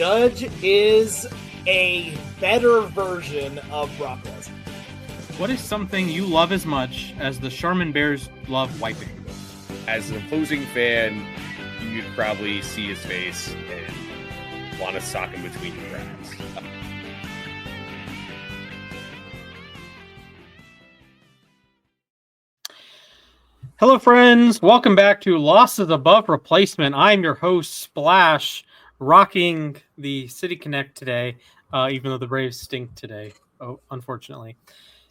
Judge is a better version of Brock Lesnar. What is something you love as much as the Sherman Bears love wiping? As an opposing fan, you could probably see his face and want to sock him between the cracks. Hello, friends. Welcome back to Losses Above Replacement. I'm your host, Splash, rocking the City Connect today, even though the Braves stink today, unfortunately.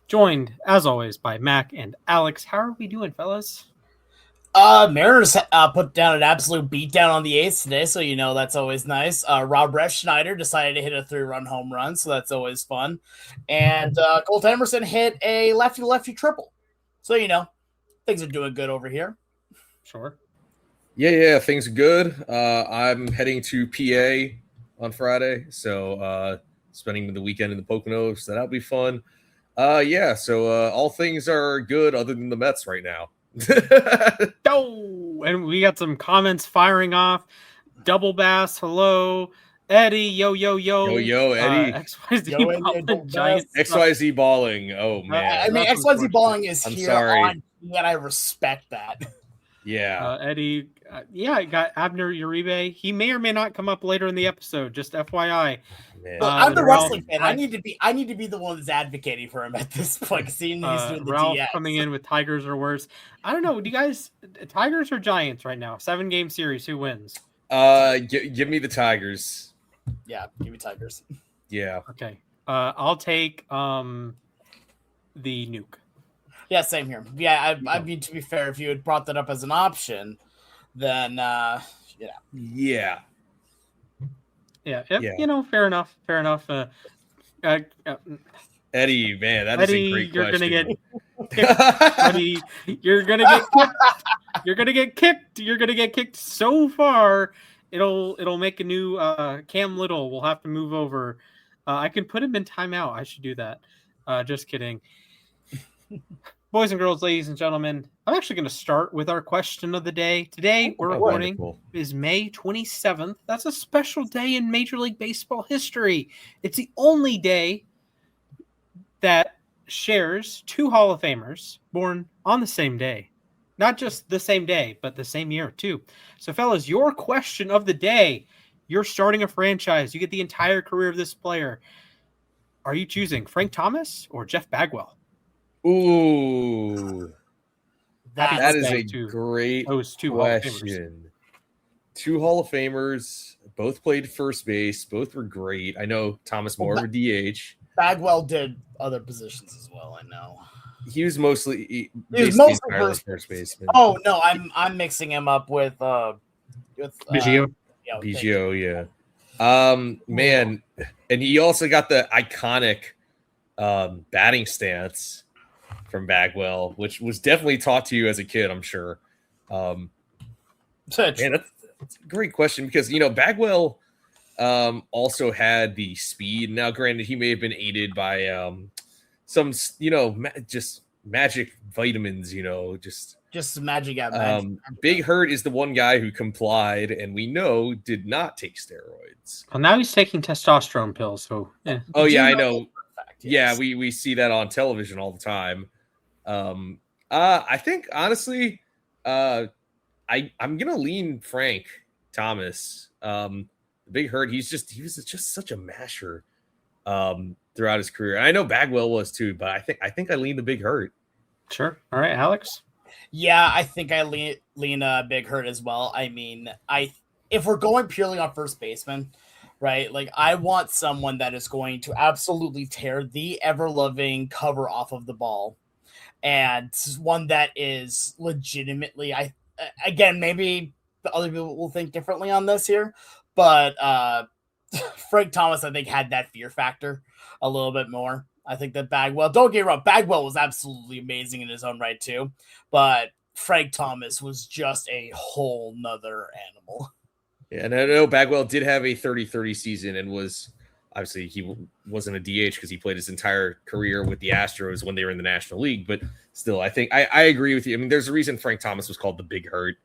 Joined, as always, by Mac and Alex. How are we doing, fellas? Mariners put down an absolute beatdown on the A's today, so that's always nice. Rob Refschneider decided to hit a 3-run home run, so that's always fun. And Colt Emerson hit a lefty-lefty triple. So, things are doing good over here. Sure. Yeah, things are good. I'm heading to PA on Friday, so spending the weekend in the Poconos, so that'll be fun. So all things are good other than the Mets right now. And we got some comments firing off. Double Bass, hello. Eddie, yo, Eddie. XYZ balling, Giants. XYZ balling. Oh man. XYZ balling is I'm here sorry. on, and I respect that. Yeah. Eddie, I got Abner Uribe. He may or may not come up later in the episode. Just FYI. Man. I'm the wrestling fan. I need to be the one that's advocating for him at this point. Because he's doing the Ralph DX. coming in with Tigers or worse. I don't know. Do you guys Tigers or Giants right now? 7-game series. Who wins? Give me the Tigers. Yeah, give me Tigers. Yeah. Okay. I'll take the Nuke. Yeah, same here. Yeah, I mean, to be fair, if you had brought that up as an option, then Yeah. Fair enough. Eddie, man, that Eddie, is a great you're question. gonna get kicked. Eddie, you're gonna get kicked. You're gonna get kicked. You're gonna get kicked so far. It'll make a new Cam Little. We'll have to move over. I can put him in timeout. I should do that. Just kidding. Boys and girls, ladies and gentlemen, I'm actually going to start with our question of the day. Today, we're recording is May 27th. That's a special day in Major League Baseball history. It's the only day that shares two Hall of Famers born on the same day. Not just the same day, but the same year, too. So, fellas, your question of the day, you're starting a franchise. You get the entire career of this player. Are you choosing Frank Thomas or Jeff Bagwell? Ooh, that is a great question. Two Hall of Famers, both played first base, both were great. I know Thomas more of a DH. Bagwell did other positions as well. I know he was mostly first baseman. Oh no, I'm mixing him up with Biggio. Biggio, yeah. Man, and he also got the iconic batting stance from Bagwell, which was definitely taught to you as a kid, I'm sure. Man, that's a great question because Bagwell also had the speed. Now, granted, he may have been aided by some just magic vitamins. Just magic out. Magic. Big Hurt is the one guy who complied, and we know did not take steroids. Well, now he's taking testosterone pills. So, yeah. Oh yeah, I know. Yes. Yeah, we see that on television all the time. I think honestly, I'm gonna lean Frank Thomas. Big Hurt, he was just such a masher throughout his career. And I know Bagwell was too, but I think I lean the Big Hurt. Sure. All right, Alex. Yeah, I think I lean Big Hurt as well. I mean, if we're going purely on first baseman, right? Like, I want someone that is going to absolutely tear the ever-loving cover off of the ball. And one that is legitimately, again, maybe the other people will think differently on this here, but Frank Thomas, I think, had that fear factor a little bit more. I think that Bagwell, don't get me wrong, Bagwell was absolutely amazing in his own right too, but Frank Thomas was just a whole nother animal. Yeah, and I know Bagwell did have a 30-30 season and was obviously he wasn't a DH because he played his entire career with the Astros when they were in the National League. But still, I think I agree with you. I mean, there's a reason Frank Thomas was called the Big Hurt.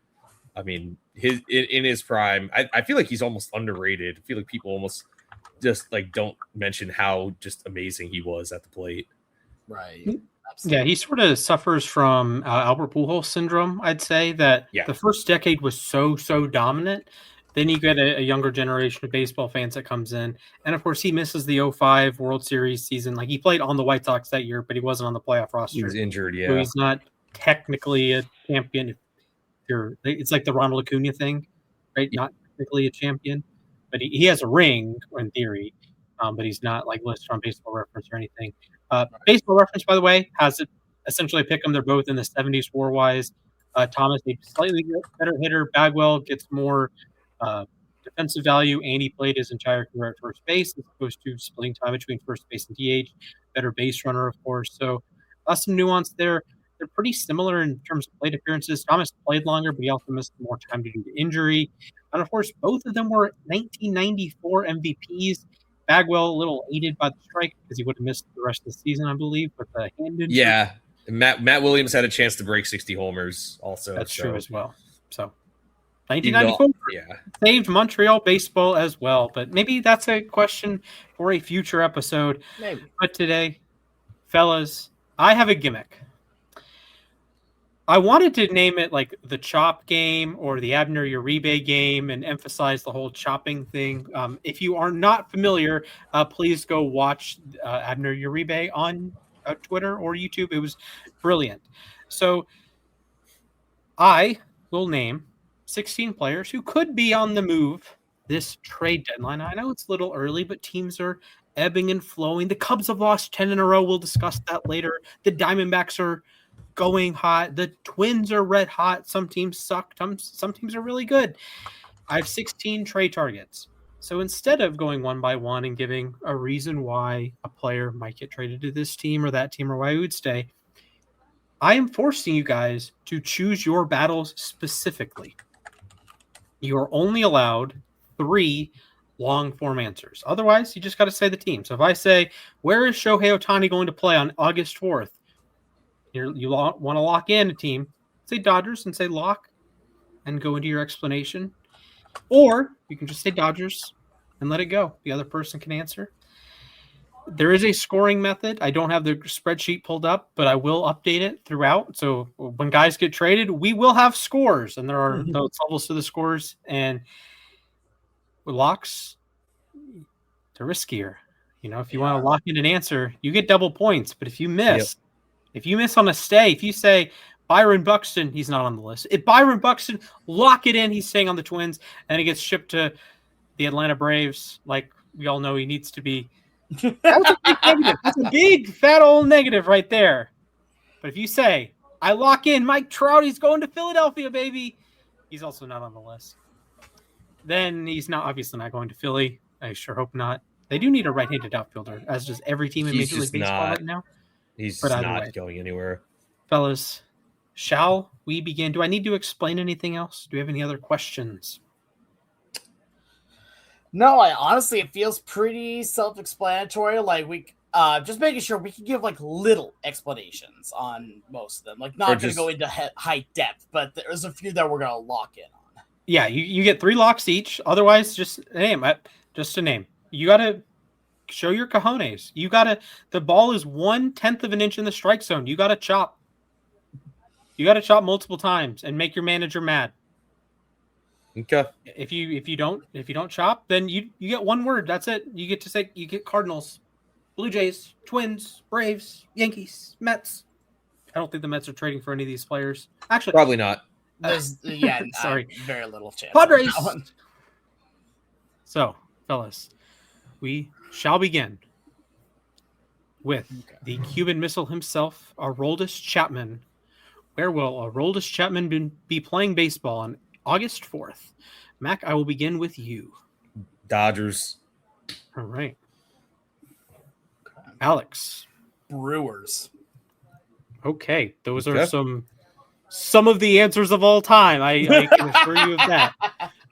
I mean, in his prime, I feel like he's almost underrated. I feel like people almost just like don't mention how just amazing he was at the plate. Right. Yeah, he sort of suffers from Albert Pujols syndrome. I'd say that the first decade was so dominant. Then you get a younger generation of baseball fans that comes in, and of course he misses the 05 World Series season. Like he played on the White Sox that year, but he wasn't on the playoff roster. He was injured. Yeah, so he's not technically a champion. It's like the Ronald Acuna thing, right? Not technically a champion, but he has a ring in theory, but he's not like listed on Baseball Reference or anything. Baseball Reference, by the way, has it essentially pick them. They're both in the 70s war-wise. Thomas, a slightly better hitter. Bagwell gets more defensive value, and he played his entire career at first base as opposed to splitting time between first base and DH. Better base runner, of course. So some nuance there. They're pretty similar in terms of plate appearances. Thomas played longer, but he also missed more time due to injury. And of course, both of them were 1994 MVPs. Bagwell a little aided by the strike because he would have missed the rest of the season, I believe, with the hand injury. Yeah, Matt Williams had a chance to break 60 homers also. That's true as well. So 1994 saved Montreal baseball as well. But maybe that's a question for a future episode. Maybe. But today, fellas, I have a gimmick. I wanted to name it like the Chop game or the Abner Uribe game and emphasize the whole chopping thing. If you are not familiar, please go watch Abner Uribe on Twitter or YouTube. It was brilliant. So I will name 16 players who could be on the move this trade deadline. I know it's a little early, but teams are ebbing and flowing. The Cubs have lost 10 in a row. We'll discuss that later. The Diamondbacks are going hot. The Twins are red hot. Some teams suck. Some teams are really good. I have 16 trade targets. So instead of going one by one and giving a reason why a player might get traded to this team or that team or why he would stay, I am forcing you guys to choose your battles specifically. You are only allowed 3 long form answers. Otherwise, you just got to say the team. So if I say, where is Shohei Ohtani going to play on August 4th? You want to lock in a team, say Dodgers and say lock and go into your explanation. Or you can just say Dodgers and let it go. The other person can answer. There is a scoring method. I don't have the spreadsheet pulled up, but I will update it throughout. So when guys get traded, we will have scores, and there are those levels to the scores. And with locks, they're riskier. You know, if you want to lock in an answer, you get double points. But if you miss, if you miss on a stay, if you say Byron Buxton, he's not on the list. If Byron Buxton, lock it in, he's staying on the Twins, and it gets shipped to the Atlanta Braves, like we all know he needs to be. That's a big negative. That's a big, fat old negative right there. But if you say, I lock in Mike Trout, he's going to Philadelphia, baby, he's also not on the list. Then he's obviously not going to Philly. I sure hope not. They do need a right-handed outfielder, as does every team in Major League Baseball right now. He's not going anywhere. Fellas, shall we begin? Do I need to explain anything else? Do we have any other questions? No, honestly, it feels pretty self-explanatory. Like we just making sure we can give like little explanations on most of them. Like not going to go into high depth, but there's a few that we're going to lock in on. Yeah, you get 3 locks each. Otherwise, just a name. Just a name. You got to show your cojones. You got to. The ball is 1/10 of an inch in the strike zone. You got to chop. You got to chop multiple times and make your manager mad. Okay. If you don't chop, then you get one word. That's it. You get to say you get Cardinals, Blue Jays, Twins, Braves, Yankees, Mets. I don't think the Mets are trading for any of these players. Actually, probably not. There's sorry, very little chance. Padres. So, fellas, we shall begin with the Cuban Missile himself, Aroldis Chapman. Where will Aroldis Chapman be playing baseball on August 4th? Mac, I will begin with you. Dodgers. All right. Alex. Brewers. Okay. Those are some of the answers of all time. I can assure you of that.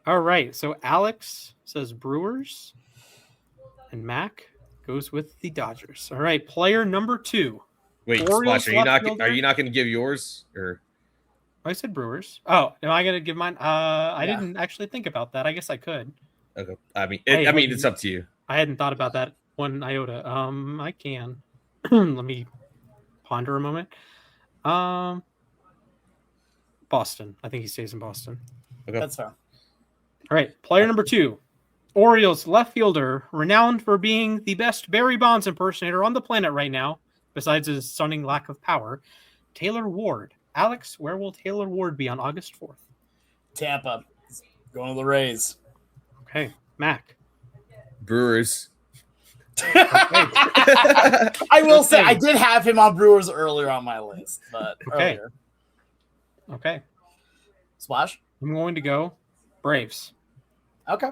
All right. So Alex says Brewers and Mac goes with the Dodgers. All right. Player number 2. Wait, Splash, are you not going to give yours? Or I said Brewers. Oh, am I gonna give mine? I Yeah. didn't actually think about that. I guess I could. Okay. I mean, Hey, it's up to you. I hadn't thought about that one iota. I can. Let me ponder a moment. Boston. I think he stays in Boston. Okay. That's fair. All right. Player number 2. Orioles left fielder, renowned for being the best Barry Bonds impersonator on the planet right now, besides his stunning lack of power, Taylor Ward. Alex, where will Taylor Ward be on August 4th? Tampa. Going to the Rays. Okay. Mac. Brewers. I will say I did have him on Brewers earlier on my list, but Okay. earlier. Okay. Splash. I'm going to go Braves. Okay.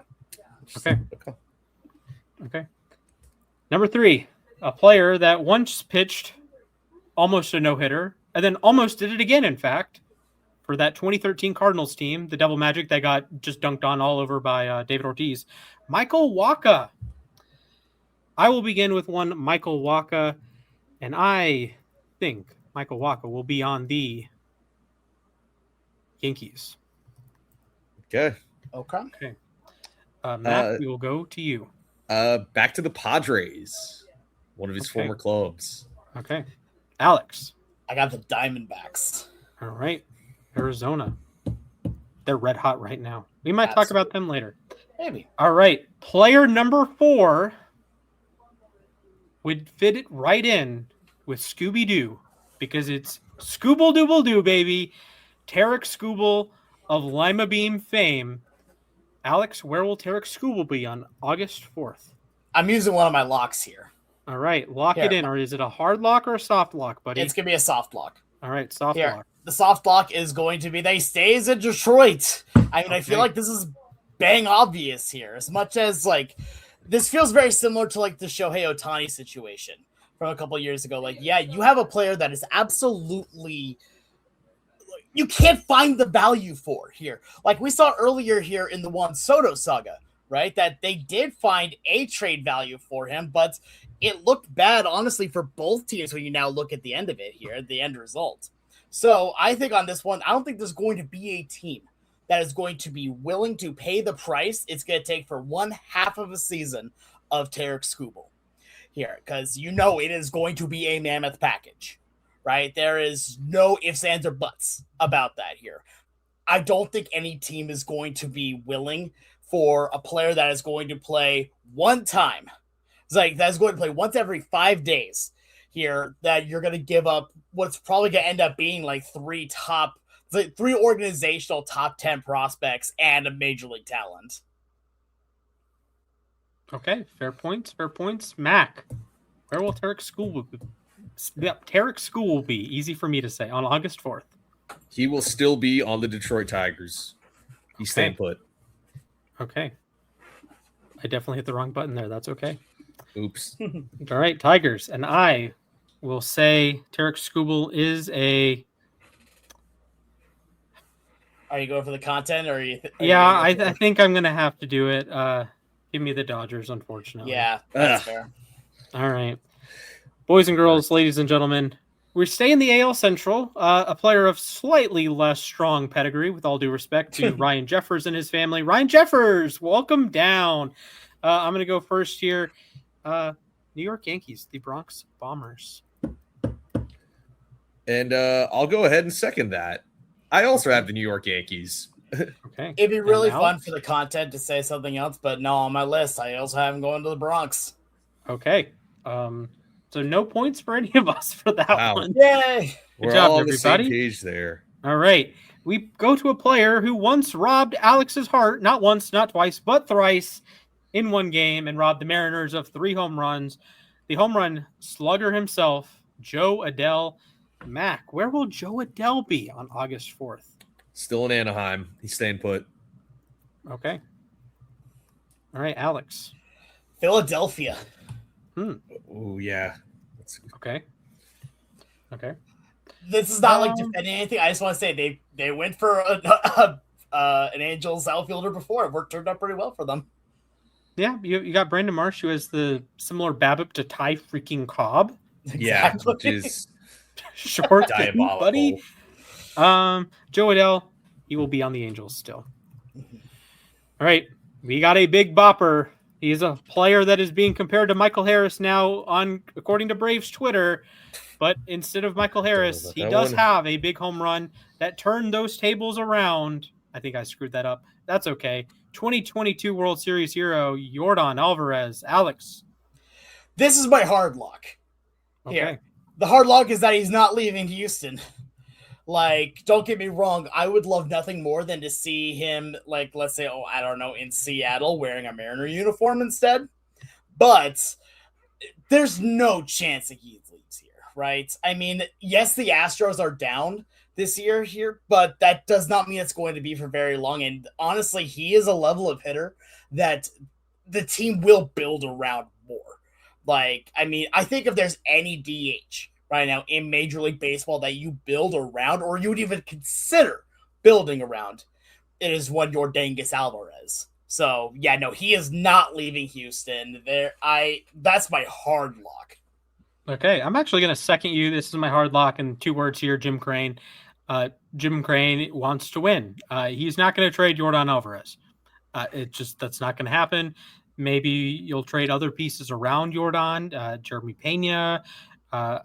Okay. Number 3, a player that once pitched almost a no-hitter and then almost did it again, in fact, for that 2013 Cardinals team, the Devil Magic that got just dunked on all over by David Ortiz. Michael Wacha. I will begin with one Michael Wacha, and I think Michael Wacha will be on the Yankees. Okay. Matt, we will go to you. Back to the Padres, one of his former clubs. Okay. Alex. I got the Diamondbacks. All right. Arizona. They're red hot right now. We might talk about them later. Maybe. All right. Player number 4 would fit it right in with Scooby-Doo because it's Scooble-Dooble-Doo, baby. Tarek Skubal of Lima Beam fame. Alex, where will Tarek Skubal be on August 4th? I'm using one of my locks here. All right. Lock it in. Or is it a hard lock or a soft lock, buddy? It's going to be a soft lock. All right. Soft lock. The soft lock is going to be they stays in Detroit. I mean, I feel like this is bang obvious here. As much as, like, this feels very similar to, like, the Shohei Ohtani situation from a couple years ago. Like, yeah, you have a player that is absolutely... you can't find the value for here. Like we saw earlier here in the Juan Soto saga, right? That they did find a trade value for him, but it looked bad, honestly, for both teams when you now look at the end of it here, the end result. So I think on this one, I don't think there's going to be a team that is going to be willing to pay the price it's going to take for one half of a season of Tarek Skubal here, because you know it is going to be a mammoth package. Right? There is no ifs, ands, or buts about that here. I don't think any team is going to be willing for a player that is going to play one time. It's like that's going to play once every 5 days here, that you're going to give up what's probably going to end up being like three organizational top 10 prospects and a major league talent. Okay. Fair points. Mac, where will Tarek Skubal be? Yep, Tarek Skubal will be, easy for me to say, on August 4th. He will still be on the Detroit Tigers. He's staying put. Okay. I definitely hit the wrong button there. That's okay. Oops. All right, Tigers. And I will say Tarek Skubal is a... Are you going for the content, or are you? I think I'm going to have to do it. Give me the Dodgers, unfortunately. Yeah, that's fair. All right. Boys and girls, ladies and gentlemen, we're staying in the AL Central. A player of slightly less strong pedigree, with all due respect to Ryan Jeffers and his family. Ryan Jeffers, welcome down. I'm going to go first here. New York Yankees, the Bronx Bombers. And I'll go ahead and second that. I also have the New York Yankees. Okay. It'd be really fun for the content to say something else, but no, on my list, I also have him going to the Bronx. Okay. So no points for any of us for that one. Yay! We're all on the same page there. All right. We go to a player who once robbed Alex's heart, not once, not twice, but thrice in one game, and robbed the Mariners of 3 home runs. The home run slugger himself, Joe Adell. Mac, where will Joe Adell be on August 4th? Still in Anaheim. He's staying put. Okay. All right, Alex. Philadelphia. Oh, yeah. Okay. This is not like defending anything. I just want to say they went for an Angels outfielder before. It turned out pretty well for them. Yeah, you got Brandon Marsh, who has the similar BABIP to Ty freaking Cobb. Yeah, which is short, diabolical. buddy. Joe Adell, he will be on the Angels still. All right, we got a big bopper. He is a player that is being compared to Michael Harris now according to Braves Twitter. But instead of Michael Harris, he does have a big home run that turned those tables around. I think I screwed that up. That's okay. 2022 World Series hero, Yordan Alvarez. Alex. This is my hard lock. Here. Okay. The hard lock is that he's not leaving Houston. Like, don't get me wrong. I would love nothing more than to see him, like, let's say, I don't know, in Seattle wearing a Mariner uniform instead. But there's no chance that he leaves here, right? I mean, yes, the Astros are down this year here, but that does not mean it's going to be for very long. And honestly, he is a level of hitter that the team will build around more. Like, I mean, I think if there's any DH right now in Major League Baseball that you build around, or you would even consider building around, it is one Yordan Alvarez. So yeah, no, he is not leaving Houston. That's my hard lock. Okay, I'm actually going to second you. This is my hard lock in 2 words here. Jim Crane. Jim Crane wants to win. He's not going to trade Yordan Alvarez. That's not going to happen. Maybe you'll trade other pieces around Yordan, Jeremy Pena.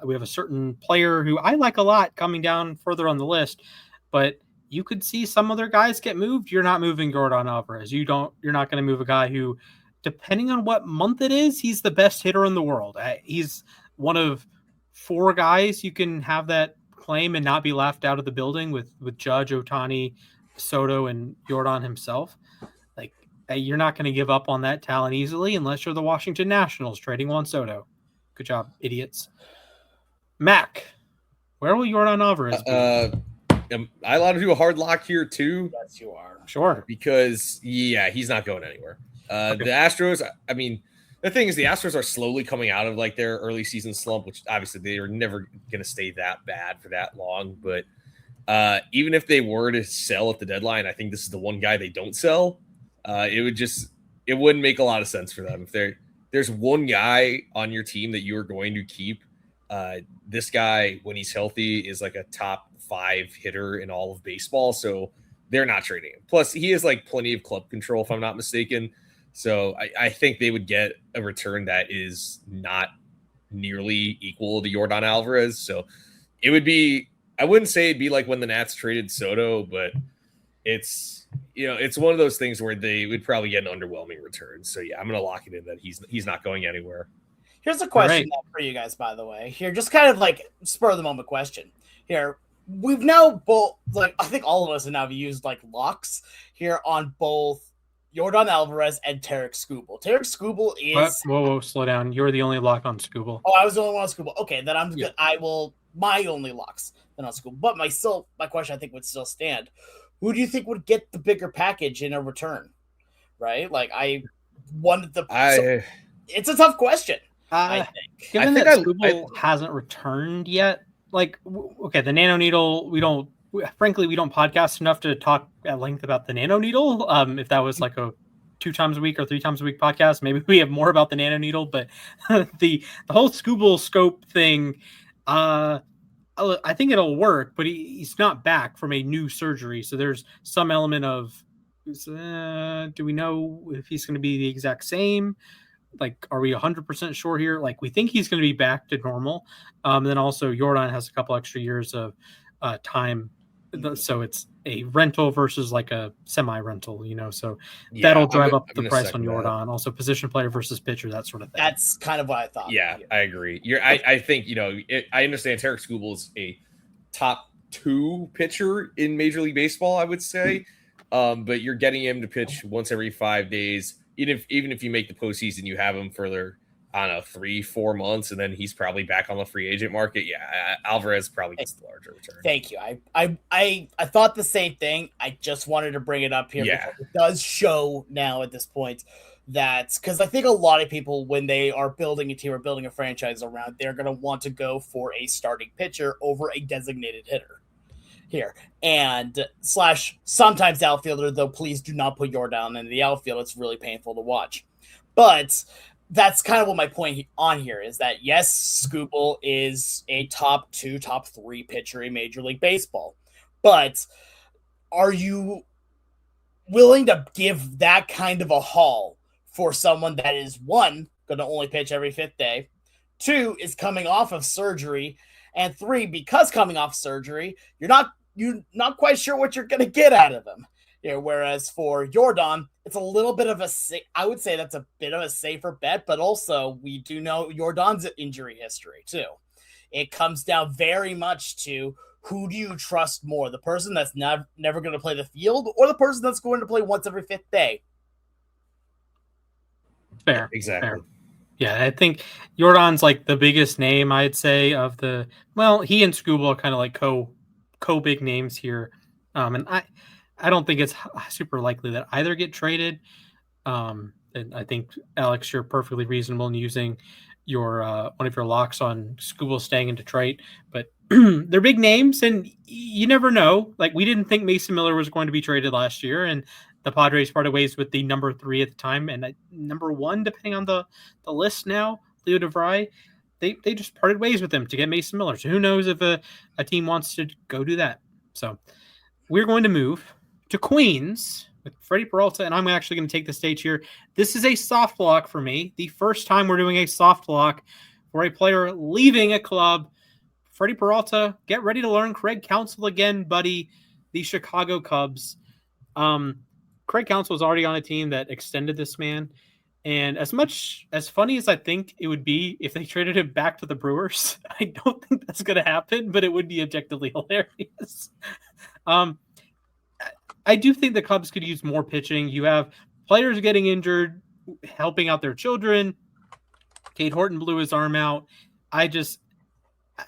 We have a certain player who I like a lot coming down further on the list, but you could see some other guys get moved. You're not moving Yordan Alvarez. You're not going to move a guy who, depending on what month it is, he's the best hitter in the world. He's one of 4 guys you can have that claim and not be laughed out of the building with Judge, Ohtani, Soto, and Yordan himself. Like, you're not going to give up on that talent easily unless you're the Washington Nationals trading Juan Soto. Good job, idiots. Mac, where will Yordan Alvarez be? Am I allowed to do a hard lock here too? Yes, you are. Sure. Because, yeah, he's not going anywhere. Okay. The Astros, I mean, the thing is the Astros are slowly coming out of like their early season slump, which obviously they are never going to stay that bad for that long. But even if they were to sell at the deadline, I think this is the one guy they don't sell. It wouldn't make a lot of sense for them. If there's one guy on your team that you are going to keep, this guy, when he's healthy, is like a top 5 hitter in all of baseball. So they're not trading him. Plus, he has like plenty of club control, if I'm not mistaken. So I think they would get a return that is not nearly equal to Yordan Alvarez. So it would be, I wouldn't say it'd be like when the Nats traded Soto, but it's one of those things where they would probably get an underwhelming return. So yeah, I'm going to lock it in that he's not going anywhere. Here's a question for you guys, by the way. Here, just kind of like spur of the moment question. Here, we've now both, like, I think all of us have now used like locks here on both Yordan Alvarez and Tarek Skubal. Tarek Skubal is. Whoa, slow down. You're the only lock on Skubal. Oh, I was the only one on Skubal. Okay, then I'm good. I will, my only locks then on Skubal. But my question I think would still stand. Who do you think would get the bigger package in a return? Right? Like, I wanted it's a tough question. I think. Given that Skubal hasn't returned yet, like, okay, the Nano Needle, we don't podcast enough to talk at length about the Nano Needle. If that was like a 2 times a week or 3 times a week podcast, maybe we have more about the Nano Needle, but the whole Skubal scope thing, I think it'll work, but he's not back from a new surgery. So there's some element of, do we know if he's going to be the exact same? Like, are we 100% sure here? Like, we think he's going to be back to normal. And then also Yordan has a couple extra years of time. So it's a rental versus like a semi-rental, so that'll drive up the price on Yordan. Also position player versus pitcher, that sort of thing. That's kind of what I thought. Yeah, I agree. I think, I understand Tarek Skubal is a top 2 pitcher in Major League Baseball, I would say. But you're getting him to pitch once every 5 days. Even if you make the postseason, you have him for I don't know, 3-4 months, and then he's probably back on the free agent market. Yeah, Alvarez probably gets the larger return. Thank you. I thought the same thing. I just wanted to bring it up here because it does show now at this point that, because I think a lot of people, when they are building a team or building a franchise around, they're going to want to go for a starting pitcher over a designated hitter here, and / sometimes outfielder, though please do not put Yordan in the outfield. It's really painful to watch. But that's kind of what my point on here is, that yes, Skubal is a top 2, top 3 pitcher in Major League Baseball, But are you willing to give that kind of a haul for someone that is, one, going to only pitch every fifth day, two, is coming off of surgery, and three, because coming off surgery, you're not quite sure what you're going to get out of them. Whereas for Jordan, it's a little bit of I would say that's a bit of a safer bet, but also we do know Jordan's injury history too. It comes down very much to who do you trust more, the person that's never going to play the field or the person that's going to play once every fifth day? Fair. Exactly. Fair. Yeah, I think Jordan's like the biggest name, I'd say, of the, well, he and Scuba are kind of like co big names here. And I don't think it's super likely that either get traded. And I think, Alex, you're perfectly reasonable in using your one of your locks on Scuba staying in Detroit, but they're big names, and you never know. Like, we didn't think Mason Miller was going to be traded last year, and the Padres parted ways with the number 3 at the time, and number 1, depending on the list now, Leo DeVry. They just parted ways with him to get Mason Miller. So who knows if a team wants to go do that. So we're going to move to Queens with Freddie Peralta, and I'm actually going to take the stage here. This is a soft lock for me. The first time we're doing a soft lock for a player leaving a club. Freddie Peralta, get ready to learn Craig Counsell again, buddy. The Chicago Cubs. Craig Counsell was already on a team that extended this man. And as funny as I think it would be if they traded him back to the Brewers, I don't think that's going to happen, but it would be objectively hilarious. I do think the Cubs could use more pitching. You have players getting injured, helping out their children. Cade Horton blew his arm out. I think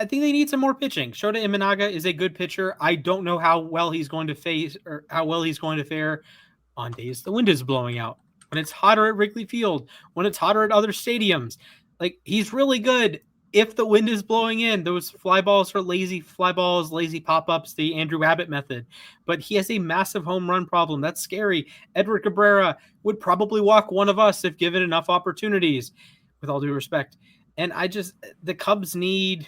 they need some more pitching. Shota Imanaga is a good pitcher. I don't know how well he's going to fare on days the wind is blowing out, when it's hotter at Wrigley Field, when it's hotter at other stadiums. Like, he's really good if the wind is blowing in. Those fly balls are lazy fly balls, lazy pop-ups, the Andrew Abbott method. But he has a massive home run problem. That's scary. Edward Cabrera would probably walk one of us if given enough opportunities, with all due respect. And the Cubs need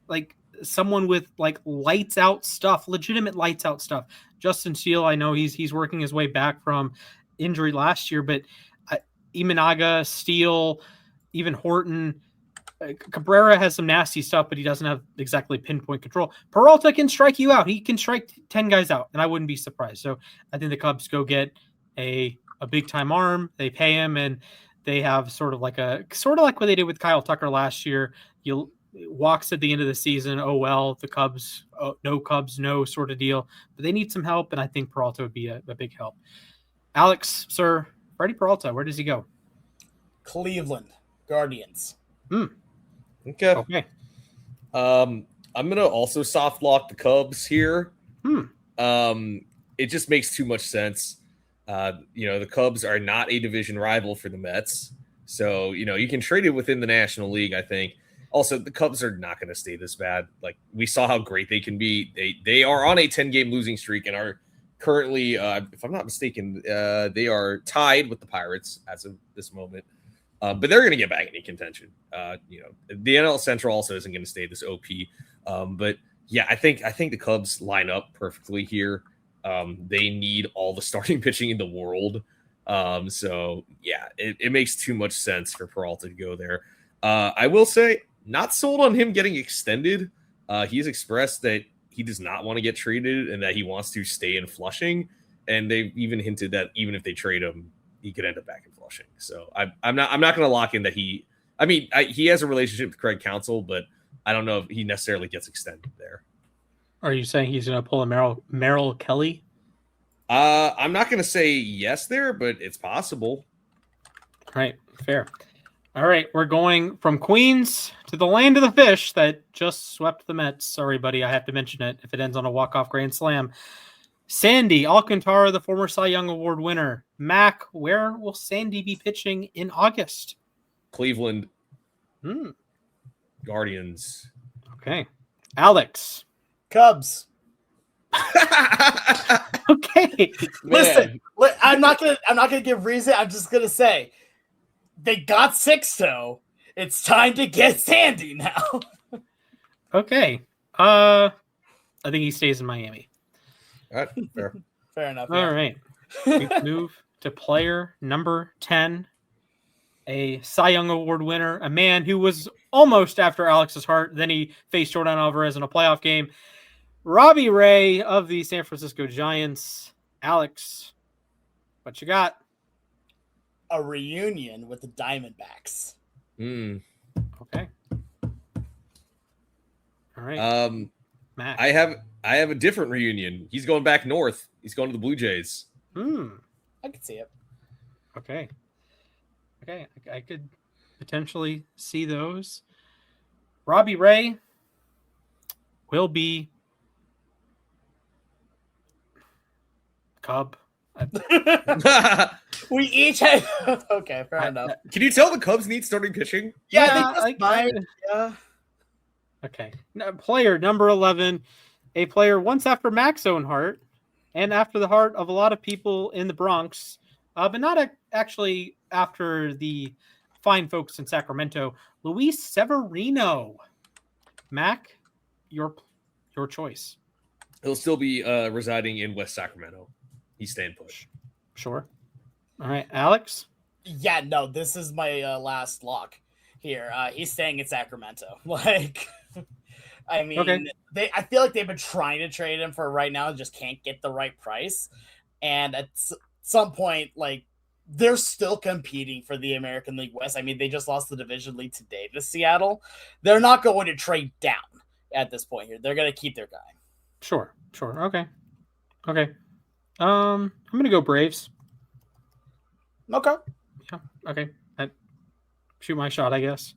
like someone with like lights out stuff, legitimate lights out stuff. Justin Steele, I know he's working his way back from injury last year, but Imanaga, Steele, even Horton, Cabrera has some nasty stuff, but he doesn't have exactly pinpoint control. Peralta can strike you out. He can strike 10 guys out, and I wouldn't be surprised. So I think the Cubs go get a big time arm. They pay him, and they have sort of like what they did with Kyle Tucker last year. You walks at the end of the season. Oh, well, the Cubs, no sort of deal. But they need some help, and I think Peralta would be a big help. Alex, sir, Freddie Peralta, where does he go? Cleveland Guardians. Okay. I'm going to also soft lock the Cubs here. It just makes too much sense. The Cubs are not a division rival for the Mets. So, you can trade it within the National League, I think. Also, the Cubs are not going to stay this bad. Like, we saw how great they can be. They are on a 10-game losing streak and are currently, if I'm not mistaken, they are tied with the Pirates as of this moment. But they're going to get back into contention. The NL Central also isn't going to stay this OP. But yeah, I think the Cubs line up perfectly here. They need all the starting pitching in the world. So yeah, it makes too much sense for Peralta to go there. I will say, not sold on him getting extended. He's expressed that he does not want to get traded and that he wants to stay in Flushing. And they've even hinted that even if they trade him, he could end up back in Flushing. So I'm not going to lock in that he has a relationship with Craig Counsell, but I don't know if he necessarily gets extended there. Are you saying he's going to pull a Merrill Kelly? I'm not going to say yes there, but it's possible. All right, fair. All right, we're going from Queens to the land of the fish that just swept the Mets. Sorry, buddy, I have to mention it if it ends on a walk-off grand slam. Sandy Alcantara, the former Cy Young Award winner. Mac, where will Sandy be pitching in August? Cleveland. Guardians. Okay. Alex. Cubs. Okay. Listen, I'm not gonna give reason. I'm just gonna say they got Sixto. It's time to get Sandy now. Okay. I think he stays in Miami. All right, fair. Fair enough. All right. We move to player number 10, a Cy Young Award winner, a man who was almost after Alex's heart. Then he faced Jordan Alvarez in a playoff game. Robbie Ray of the San Francisco Giants. Alex, what you got? A reunion with the Diamondbacks. Okay. All right. Matt. I have a different reunion. He's going back north. He's going to the Blue Jays. I could see it. Okay. I could potentially see those. Robbie Ray will be Cub. We each had. Okay, fair enough. Can you tell the Cubs need starting pitching? Yeah, I think that's fine. Yeah. Okay. Now, player number 11, a player once after Mac's own heart and after the heart of a lot of people in the Bronx, but not actually after the fine folks in Sacramento. Luis Severino. Mac, your choice. He'll still be residing in West Sacramento. He's staying put. Sure. All right, Alex? Yeah, no, this is my last lock here. He's staying in Sacramento. Like, I mean, Okay. I feel like they've been trying to trade him for right now, just can't get the right price. And at some point, like, they're still competing for the American League West. I mean, they just lost the division lead today to Seattle. They're not going to trade down at this point here. They're going to keep their guy. Sure. Okay. I'm gonna go Braves. Okay. Yeah. Okay. Shoot my shot, I guess.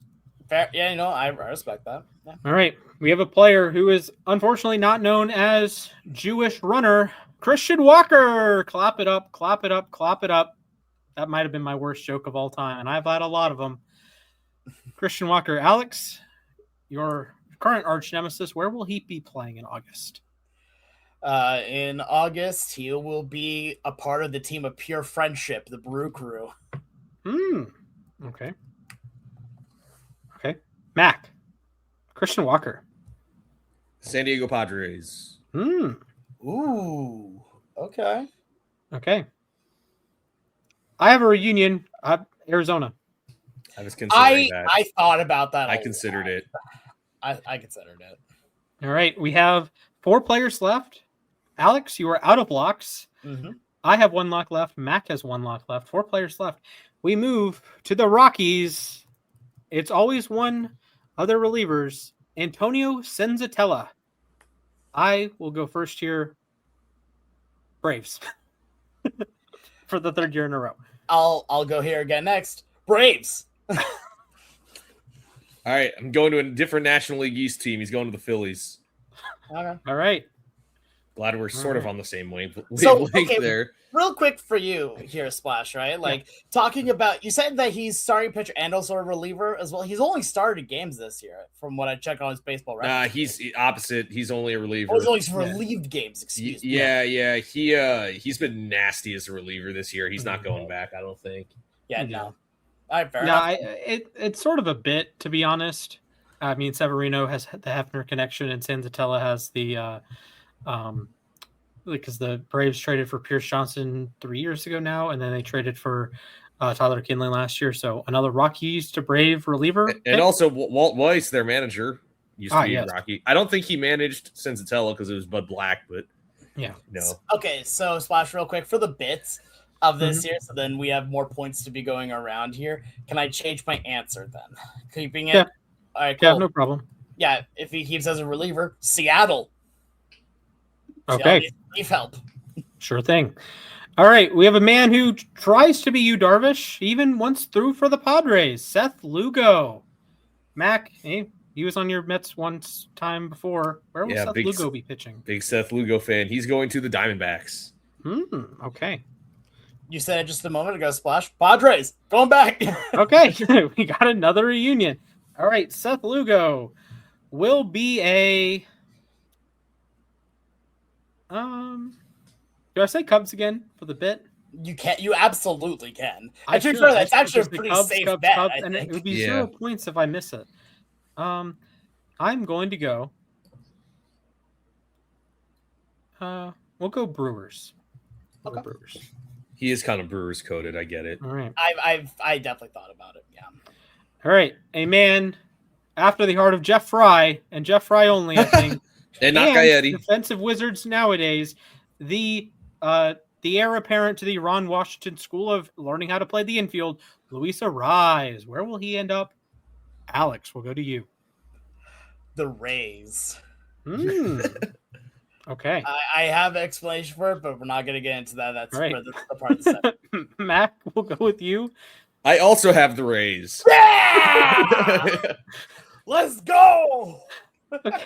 Fair. Yeah, I respect that. Yeah. All right. We have a player who is unfortunately not known as Jewish runner, Christian Walker. Clap it up. That might have been my worst joke of all time, and I've had a lot of them. Christian Walker. Alex, your current arch nemesis, where will he be playing in August? In August, he will be a part of the team of Pure Friendship, the Brew Crew. Okay. Mac. Christian Walker. San Diego Padres. Ooh. Okay. I have a reunion. Arizona. I was considering that. I thought about that. I considered it. I considered it. All right. We have 4 players left. Alex, you are out of locks. Mm-hmm. I have 1 lock left. Mac has 1 lock left. 4 players left. We move to the Rockies. It's always one other relievers. Antonio Senzatella. I will go first here. Braves. For the 3rd year in a row. I'll go here again next. Braves. All right, I'm going to a different National League East team. He's going to the Phillies. Okay. All right. Glad we're sort of on the same wavelength there. Real quick for you here, Splash, right? Like, talking about, you said that he's starting pitcher and also a reliever as well. He's only started games this year, from what I checked on his baseball record. Nah, he's opposite. He's only a reliever. He's only relieved games, excuse me. Yeah. He's been nasty as a reliever this year. He's not going back, I don't think. Yeah, no. All right, fair enough. It's sort of a bit, to be honest. I mean, Severino has the Hefner connection, and Senzatella has the because the Braves traded for Pierce Johnson 3 years ago now, and then they traded for Tyler Kinley last year. So another Rockies to Brave reliever. And also Walt Weiss, their manager, used to be Rocky. I don't think he managed Senzatella because it was Bud Black, but no. Okay, so Splash, real quick for the bits of this here, so then we have more points to be going around here. Can I change my answer then? Keeping it? Yeah. All right, cool. Yeah, no problem. Yeah, if he keeps as a reliever, Seattle. Okay. Leaf help. Sure thing. All right. We have a man who tries to be Yu Darvish, even once threw for the Padres, Seth Lugo. Mac, he was on your Mets once time before. Where will Seth Lugo be pitching? Big Seth Lugo fan. He's going to the Diamondbacks. Okay. You said it just a moment ago, Splash. Padres, going back. Okay. We got another reunion. All right. Seth Lugo will be a... do I say Cubs again for the bit? You can. You absolutely can. I'm pretty sure that's actually a pretty safe bet. And it would be 0 points if I miss it. I'm going to go. We'll go Brewers. Okay. Brewers. He is kind of Brewers coded. I get it. All right. I definitely thought about it. Yeah. All right. A man after the heart of Jeff Fry, and Jeff Fry only, I think. And not Gaetti. Defensive wizards nowadays, the heir apparent to the Ron Washington School of learning how to play the infield, Luis Ariz. Where will he end up? Alex, we'll go to you. The Rays. Okay. I have an explanation for it, but we're not going to get into that. That's right. the part of the set. Mac, we'll go with you. I also have the Rays. Yeah! Let's go! Okay.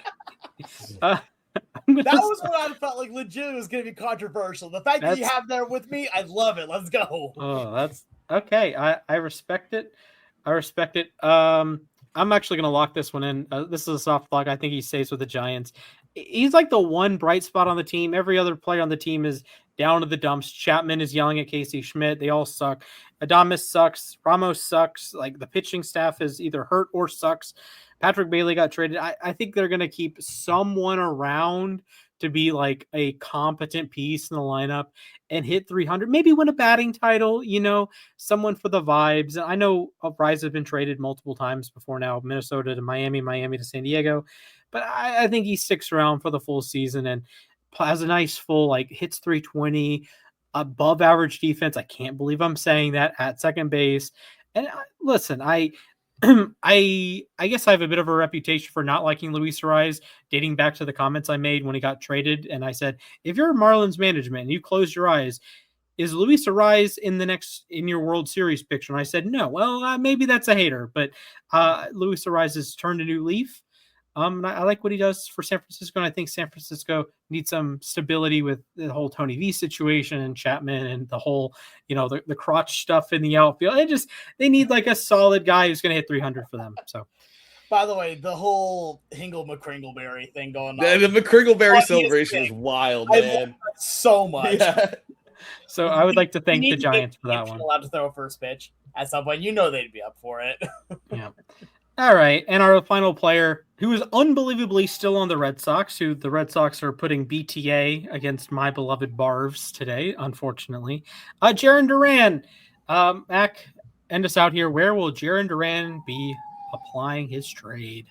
That was what I felt like legit was going to be controversial. The fact that you have there with me, I love it. Let's go. Oh, that's okay. I respect it. I'm actually going to lock this one in. This is a soft lock. I think he stays with the Giants. He's like the one bright spot on the team. Every other player on the team is down to the dumps. Chapman is yelling at Casey Schmidt. They all suck. Adames sucks. Ramos sucks. Like the pitching staff is either hurt or sucks. Patrick Bailey got traded. I think they're going to keep someone around to be like a competent piece in the lineup and hit 300, maybe win a batting title, someone for the vibes. And I know Rise has been traded multiple times before now, Minnesota to Miami to San Diego, but I think he sticks around for the full season and has a nice full, hits 320, above average defense. I can't believe I'm saying that, at second base. And listen, I guess I have a bit of a reputation for not liking Luis Ariz, dating back to the comments I made when he got traded. And I said, if you're Marlins management and you close your eyes, is Luis Ariz in your World Series picture? And I said, no. Well, maybe that's a hater, but Luis Ariz has turned a new leaf. And I like what he does for San Francisco. And I think San Francisco needs some stability with the whole Tony V situation and Chapman and the whole, the crotch stuff in the outfield. They need like a solid guy who's going to hit 300 for them. So, by the way, the whole Hingle McCringleberry thing going on. The McCringleberry celebration is wild, man. I love that so much. Yeah. So I would like to thank the Giants for that one. Allowed to throw a first pitch at some point. They'd be up for it. Yeah. All right, and our final player, who is unbelievably still on the Red Sox, who the Red Sox are putting BTA against my beloved Barves today, unfortunately. Jarren Duran. Mac, end us out here. Where will Jarren Duran be applying his trade?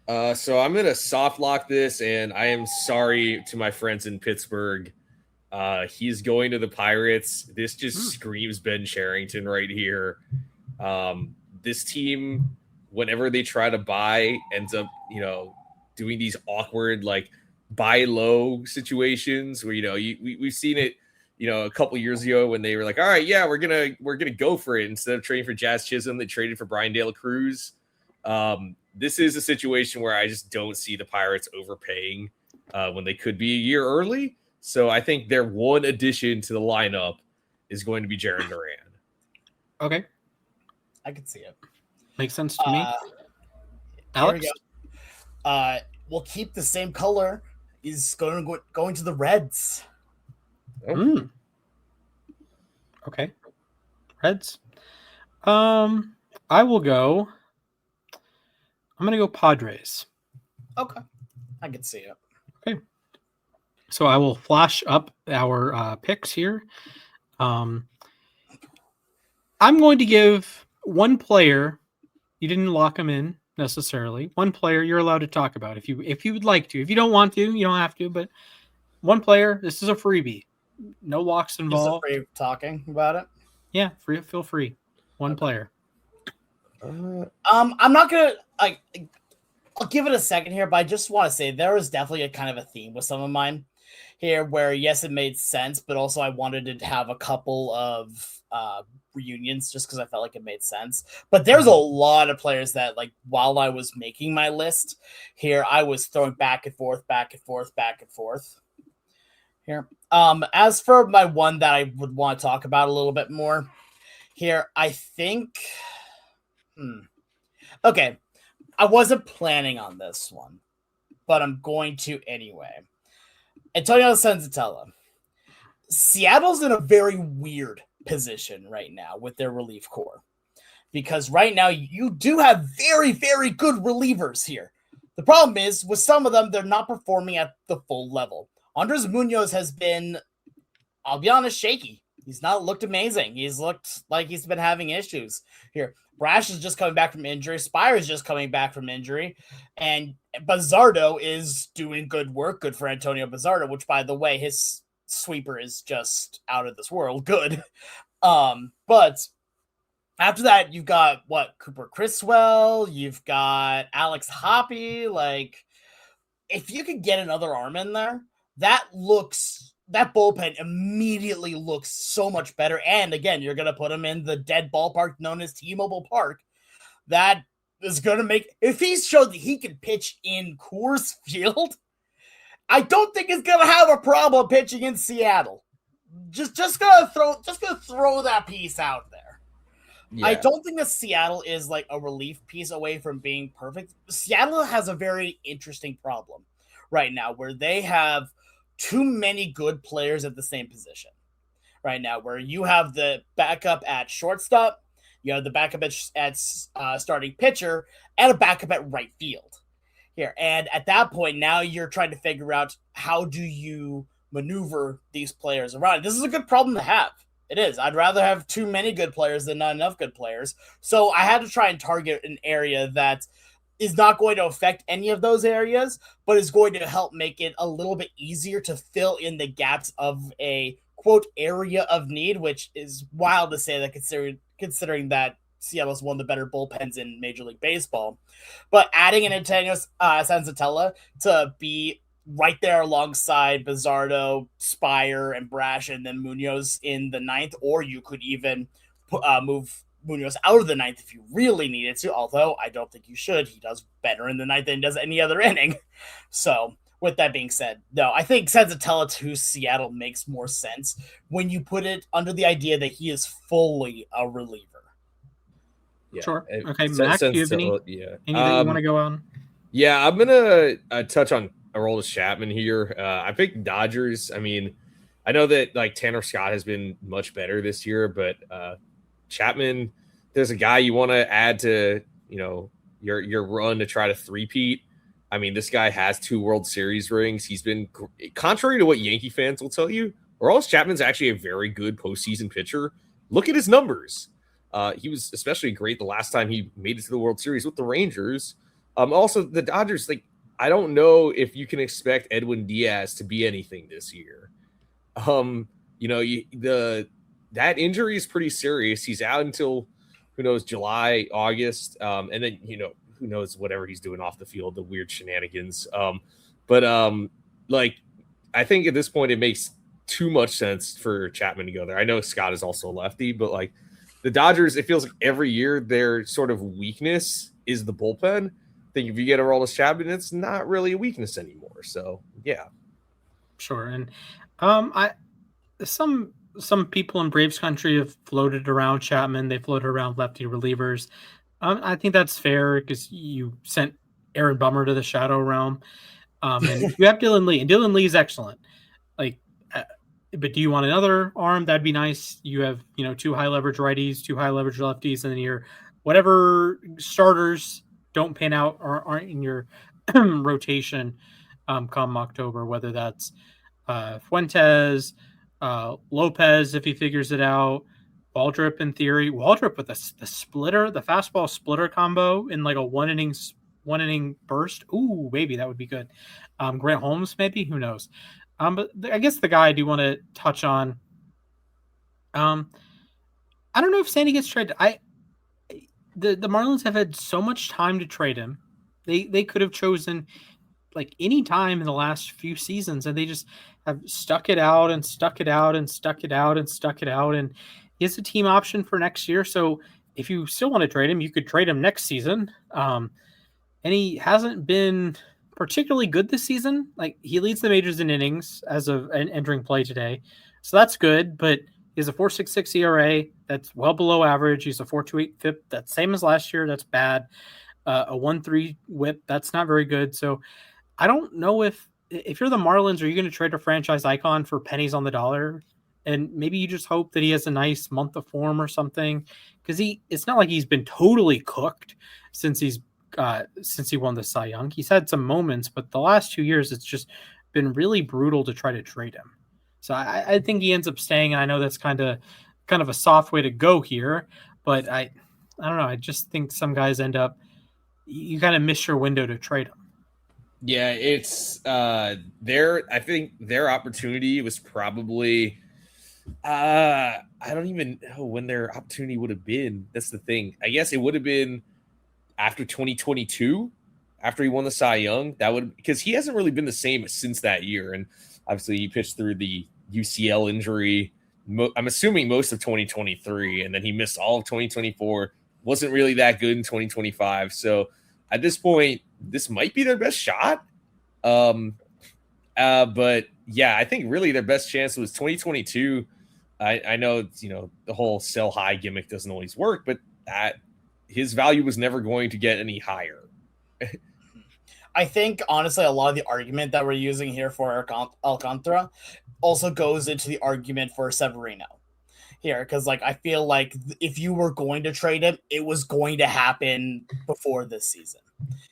So I'm going to soft lock this, and I am sorry to my friends in Pittsburgh. He's going to the Pirates. This just screams Ben Cherington right here. This team, whenever they try to buy, ends up, doing these awkward, buy low situations where, we've seen it, a couple years ago when they were like, all right, yeah, we're going to go for it. Instead of trading for Jazz Chisholm, they traded for Brian De La Cruz. This is a situation where I just don't see the Pirates overpaying when they could be a year early. So I think their one addition to the lineup is going to be Jarren Duran. Okay. I could see it. Makes sense to me. Alex? We'll keep the same color. He's going to the Reds. Oh. Okay. Reds. I will go. I'm going to go Padres. Okay. I can see it. Okay. So I will flash up our picks here. I'm going to give one player. You didn't lock him in necessarily. One player you're allowed to talk about if you would like to. If you don't want to, you don't have to. But one player. This is a freebie. No locks involved. Just free talking about it. Yeah, feel free. One player. I'm not gonna. I'll give it a second here, but I just want to say there was definitely a kind of a theme with some of mine here, where yes, it made sense, but also I wanted to have a couple of reunions just because I felt like it made sense. But there's a lot of players that, while I was making my list here, I was throwing back and forth here. As for my one that I would want to talk about a little bit more here, I think okay, I wasn't planning on this one, but I'm going to anyway. Antonio Senzatella. Seattle's in a very weird position right now with their relief corps, because right now you do have very, very good relievers here. The problem is with some of them, they're not performing at the full level. Andres Munoz has been, I'll be honest, shaky. He's not looked amazing. He's looked like he's been having issues here. Brash is just coming back from injury. Spire is just coming back from injury. And Bizzardo is doing good work. Good for Antonio Bizzardo, which, by the way, his sweeper is just out of this world good. But after that, you've got, Cooper Criswell. You've got Alex Hoppy. Like, if you could get another arm in there, that bullpen immediately looks so much better. And again, you're going to put him in the dead ballpark known as T-Mobile Park. That is going to make, if he's showed that he can pitch in Coors Field, I don't think he's going to have a problem pitching in Seattle. Just going to throw that piece out there. Yeah. I don't think that Seattle is like a relief piece away from being perfect. Seattle has a very interesting problem right now where they have too many good players at the same position right now, where you have the backup at shortstop, you have the backup at starting pitcher, and a backup at right field here. And at that point, now you're trying to figure out how do you maneuver these players around. This is a good problem to have. It is. I'd rather have too many good players than not enough good players. So I had to try and target an area that is not going to affect any of those areas, but is going to help make it a little bit easier to fill in the gaps of a, quote, area of need, which is wild to say that considering that Seattle's one of the better bullpens in Major League Baseball. But adding an Antonio Senzatella to be right there alongside Bizzardo, Spire, and Brash, and then Munoz in the ninth, or you could even move Munoz out of the ninth if you really needed to, although I don't think you should. He does better in the ninth than he does any other inning. So, with that being said, no, I think Senzatella to Seattle makes more sense when you put it under the idea that he is fully a reliever. Yeah. Sure. Okay, Mac, do you have any that you want to go on? Yeah, I'm going to touch on Aroldis Chapman here. I picked Dodgers. I mean, I know that like Tanner Scott has been much better this year, but Chapman, there's a guy you want to add to, your run to try to three-peat. I mean, this guy has 2 World Series rings. He's been, contrary to what Yankee fans will tell you, Aroldis Chapman's actually a very good postseason pitcher. Look at his numbers. He was especially great the last time he made it to the World Series with the Rangers. Also, the Dodgers, like, I don't know if you can expect Edwin Diaz to be anything this year. That injury is pretty serious. He's out until, who knows, July, August. And then, who knows whatever he's doing off the field, the weird shenanigans. I think at this point it makes too much sense for Chapman to go there. I know Scott is also a lefty, but like the Dodgers, it feels like every year their sort of weakness is the bullpen. I think if you get Aroldis Chapman, it's not really a weakness anymore. So yeah, sure. And some people in Braves country have floated around Chapman. They floated around lefty relievers. I think that's fair because you sent Aaron Bummer to the shadow realm, and you have Dylan Lee, and Dylan Lee is excellent. But do you want another arm? That'd be nice. You have 2 high leverage righties, 2 high leverage lefties, and then your whatever starters don't pan out or aren't in your rotation come October, whether that's Fuentes, Lopez if he figures it out, Waldrop in theory. Waldrop with the fastball splitter combo in like a one inning burst. Ooh, maybe that would be good. Grant Holmes, maybe, who knows? But I guess the guy I do want to touch on. I don't know if Sandy gets traded. The Marlins have had so much time to trade him. They could have chosen like any time in the last few seasons, and they just have stuck it out and stuck it out and stuck it out and stuck it out. And he has a team option for next year. So if you still want to trade him, you could trade him next season. And he hasn't been particularly good this season. Like, he leads the majors in innings as of entering play today. So that's good, but he has a 4.66 ERA. That's well below average. He's a 4.28 FIP. That's same as last year. That's bad. A 1.3 WHIP. That's not very good. So I don't know if you're the Marlins, are you going to trade a franchise icon for pennies on the dollar? And maybe you just hope that he has a nice month of form or something, because it's not like he's been totally cooked since he won the Cy Young. He's had some moments, but the last 2 years it's just been really brutal to try to trade him. So I think he ends up staying. I know that's kind of a soft way to go here, but I don't know. I just think some guys end up, you kind of miss your window to trade them. Yeah, it's I think their opportunity was probably I don't even know when their opportunity would have been. That's the thing. I guess it would have been after 2022, after he won the Cy Young. That would, because he hasn't really been the same since that year. And obviously he pitched through the UCL injury. I'm assuming most of 2023, and then he missed all of 2024. Wasn't really that good in 2025. So at this point, this might be their best shot. But yeah, I think really their best chance was 2022. I know, the whole sell high gimmick doesn't always work, but his value was never going to get any higher. I think, honestly, a lot of the argument that we're using here for Alcantara also goes into the argument for Severino here, because I feel like if you were going to trade him, it was going to happen before this season.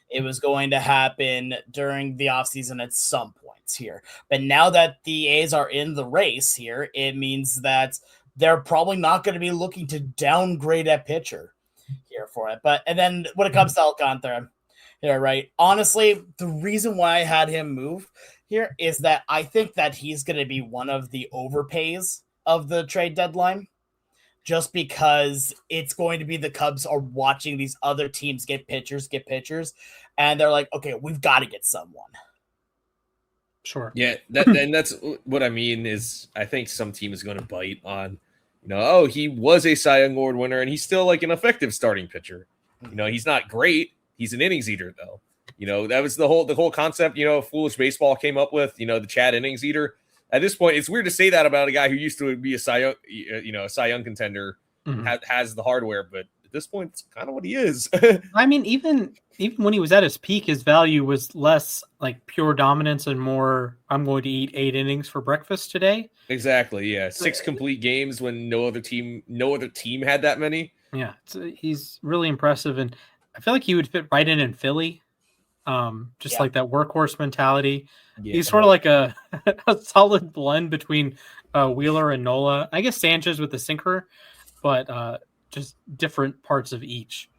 It was going to happen during the offseason at some points here. But now that the A's are in the race here, it means that they're probably not going to be looking to downgrade a pitcher here for it. And then when it comes to Alcantara, yeah, right. Honestly, the reason why I had him move here is that I think that he's going to be one of the overpays of the trade deadline, just because it's going to be the Cubs are watching these other teams get pitchers, and they're like, okay, we've got to get someone. Sure. Yeah, that's what I mean is I think some team is going to bite on, he was a Cy Young Award winner and he's still like an effective starting pitcher. He's not great. He's an innings eater, though. That was the whole concept, Foolish Baseball came up with, the Chad innings eater. At this point, it's weird to say that about a guy who used to be a Cy Young contender, has the hardware, but at this point, it's kind of what he is. I mean, even when he was at his peak, his value was less like pure dominance and more, I'm going to eat 8 innings for breakfast today. Exactly, yeah. 6 complete games when no other team had that many. Yeah, he's really impressive, and I feel like he would fit right in Philly. Like that workhorse mentality. Yeah, he's sort of like a solid blend between Wheeler and Nola. I guess Sanchez with the sinker, but just different parts of each.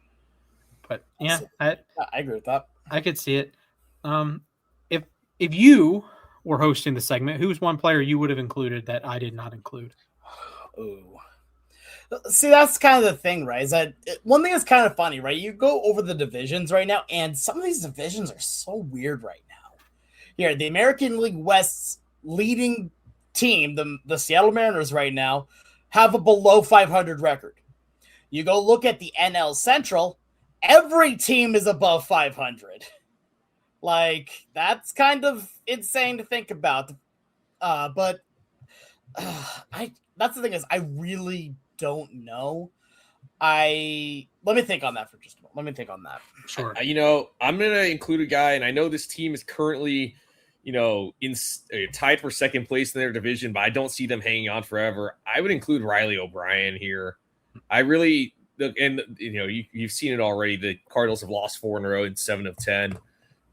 But yeah, I agree with that. I could see it. If you were hosting the segment, who's one player you would have included that I did not include? Ooh. See, that's kind of the thing, right? Is that one thing that's kind of funny, right? You go over the divisions right now, and some of these divisions are so weird right now. Here, the American League West's leading team, the Seattle Mariners right now, have a below 500 record. You go look at the NL Central, every team is above 500. That's kind of insane to think about. But that's the thing is, I really don't know. Let me think on that for just a moment. Let me think on that. Sure. I'm going to include a guy, and I know this team is currently, tied for second place in their division, but I don't see them hanging on forever. I would include Riley O'Brien here. I really, and you've seen it already. The Cardinals have lost 4 in a row in 7 of 10.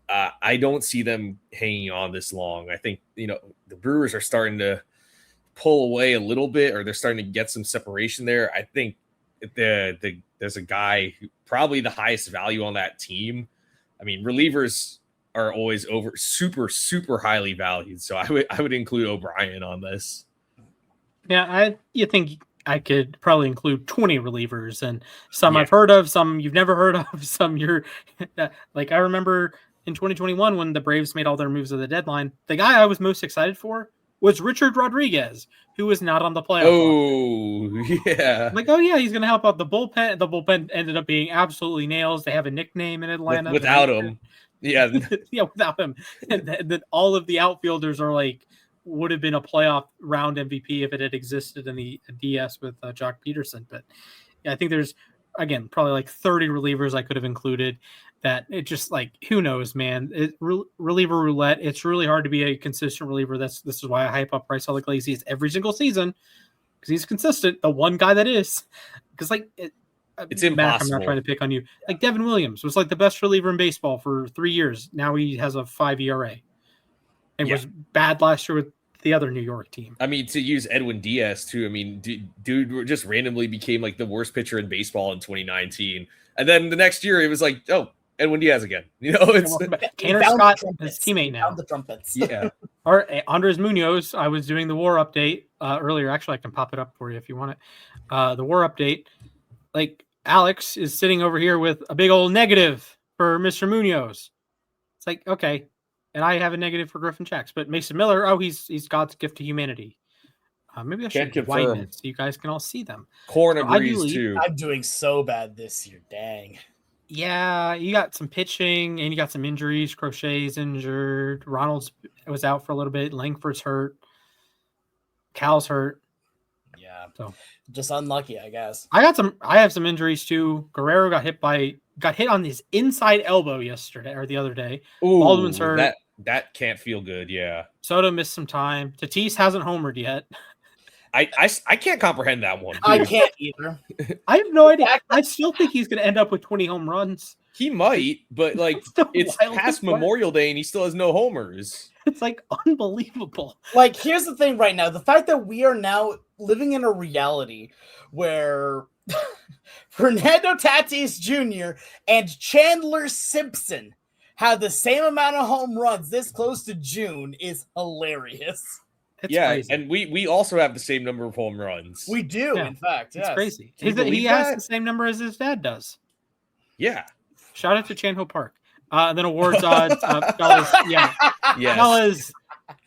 I don't see them hanging on this long. I think, the Brewers are starting to pull away a little bit, or they're starting to get some separation there. I think there's a guy who probably the highest value on that team. I mean, relievers are always super, super highly valued. So I would include O'Brien on this. Yeah. You think I could probably include 20 relievers, and some I've heard of, some you've never heard of, some you're like, I remember in 2021 when the Braves made all their moves at the deadline, the guy I was most excited for was Richard Rodriguez, who was not on the playoff. Oh, yeah. Like, oh, yeah, he's going to help out the bullpen. The bullpen ended up being absolutely nails. They have a nickname in Atlanta. Without him. Yeah. Yeah, without him. And then all of the outfielders are would have been a playoff round MVP if it had existed in the DS with Jock Peterson. But yeah, I think there's, again, probably 30 relievers I could have included. That it just who knows, man. Reliever roulette. It's really hard to be a consistent reliever. This is why I hype up Bryce Iglesias every single season, because he's consistent. The one guy that is, because it's impossible. Mac, I'm not trying to pick on you. Devin Williams was the best reliever in baseball for 3 years. Now he has a 5 ERA. and Yeah. was bad last year with the other New York team. I mean, to use Edwin Diaz too. I mean, dude just randomly became like the worst pitcher in baseball in 2019, and then the next year it was like, oh, Edwin Diaz again. You know, it's Tanner Scott, his teammate now. The trumpets. yeah. Or Andres Munoz. I was doing the WAR update earlier. Actually, I can pop it up for you if you want it. The WAR update. Like Alex is sitting over here with a big old negative for Mr. Munoz. It's like, okay. And I have a negative for Griffin Checks, but Mason Miller, he's God's gift to humanity. Maybe I should widen it so you guys can all see them. Corner Breeze too. I'm doing so bad this year. Dang. Yeah, you got some pitching and you got some injuries. Crochet's injured. Ronald's was out for a little bit. Langford's hurt. Cal's hurt. Yeah. So just unlucky, I guess. I have some injuries too. Guerrero got hit on his inside elbow yesterday or the other day. Ooh, Baldwin's hurt. That can't feel good. Yeah. Soto missed some time. Tatis hasn't homered yet. I can't comprehend that one. Dude. I can't either. I have no idea. I still think he's going to end up with 20 home runs. He might, but like it's past Memorial Day and he still has no homers. It's like unbelievable. Like, here's the thing right now. The fact that we are now living in a reality where Fernando Tatis Jr. and Chandler Simpson have the same amount of home runs this close to June is hilarious. It's crazy. And we also have the same number of home runs. We do, in fact. It's yes. crazy. He has the same number as his dad does. Yeah. Shout out to Chan-Ho Park. Then awards odds. Fellas, yeah. Yes. Fellas,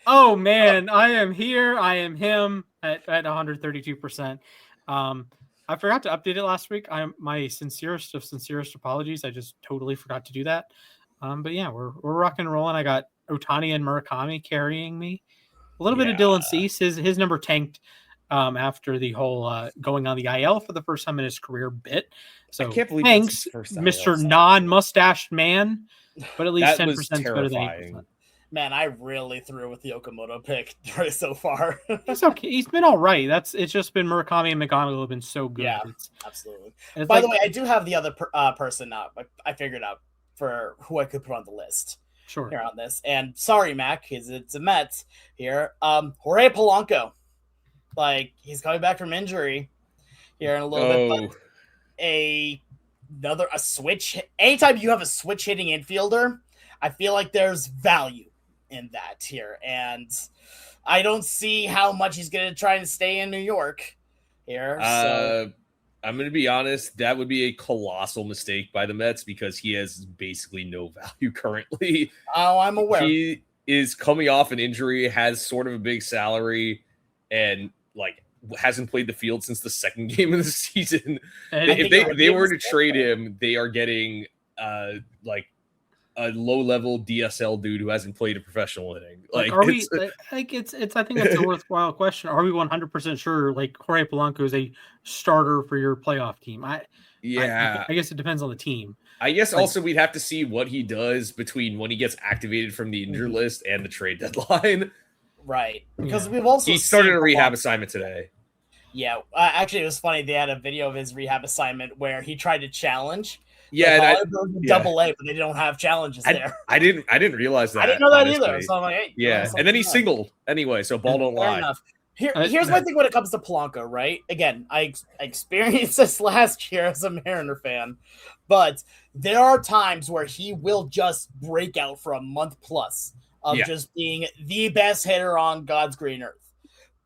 oh, man. I am here. I am him at 132%. I forgot to update it last week. I'm my sincerest of sincerest apologies. I just totally forgot to do that. But yeah, we're rocking and rolling. I got Ohtani and Murakami carrying me. A little bit of Dylan Cease. His number tanked after the whole going on the IL for the first time in his career bit. So I can't believe thanks, Mr. Non-mustached man. But at least 10% better than 8%. Man, I really threw with the Okamoto pick so far. It's okay. He's been all right. It's just been Murakami and McGonigal have been so good. Yeah, absolutely. By the way, I do have the other person up. I figured out for who I could put on the list. Sure. Here on this. And sorry, Mac, because it's a Mets here. Jorge Polanco. Like, he's coming back from injury here in a little bit. But a switch. Anytime you have a switch hitting infielder, I feel like there's value in that here. And I don't see how much he's going to try and stay in New York here. So. I'm going to be honest. That would be a colossal mistake by the Mets because he has basically no value currently. Oh, I'm aware. He is coming off an injury, has sort of a big salary, and like hasn't played the field since the second game of the season. If they were to trade him, they are getting like a low-level DSL dude who hasn't played a professional inning. Like, are we? I think it's a worthwhile question. Are we 100% sure? Like, Jorge Polanco is a starter for your playoff team? I guess it depends on the team. I guess also we'd have to see what he does between when he gets activated from the injured list and the trade deadline. Right, because we've also he started a rehab assignment today. Yeah, actually, it was funny. They had a video of his rehab assignment where he tried to challenge. Yeah, Double A, but they don't have challenges there. I didn't realize that. I didn't know that either. So I'm like, hey, yeah, and then he singled anyway. So ball don't lie. Enough. Here's my thing when it comes to Polanco, right? Again, I experienced this last year as a Mariner fan, but there are times where he will just break out for a month plus of just being the best hitter on God's green earth.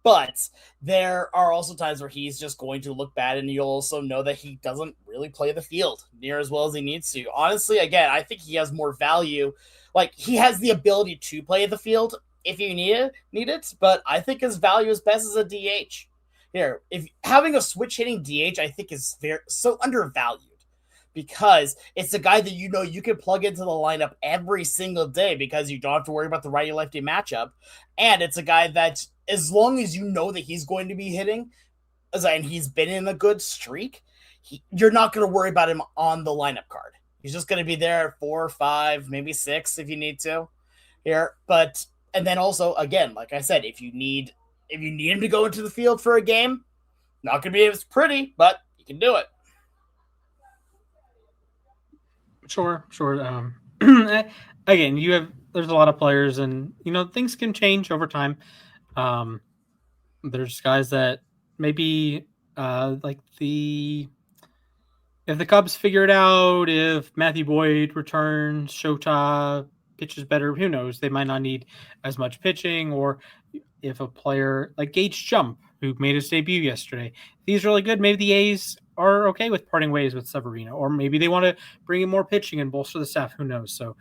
But there are also times where he's just going to look bad, and you'll also know that he doesn't really play the field near as well as he needs to. Honestly, again, I think he has more value. Like, he has the ability to play the field if you need it, but I think his value is best as a DH. Here, if having a switch hitting DH, I think is so undervalued because it's a guy that you can plug into the lineup every single day because you don't have to worry about the righty-lefty matchup, and it's a guy that, as long as you know that he's going to be hitting, and he's been in a good streak, you're not going to worry about him on the lineup card. He's just going to be there at 4 or 5, maybe 6 if you need to here. And then also, again, like I said, if you need him to go into the field for a game, not going to be as pretty, but you can do it. Sure. Again, you have there's a lot of players, and things can change over time. There's guys that maybe like if the Cubs figure it out, if Matthew Boyd returns, Shota pitches better, who knows? They might not need as much pitching, or if a player like Gage Jump, who made his debut yesterday, if he's really good, maybe the A's are okay with parting ways with Severino, or maybe they want to bring in more pitching and bolster the staff. Who knows? So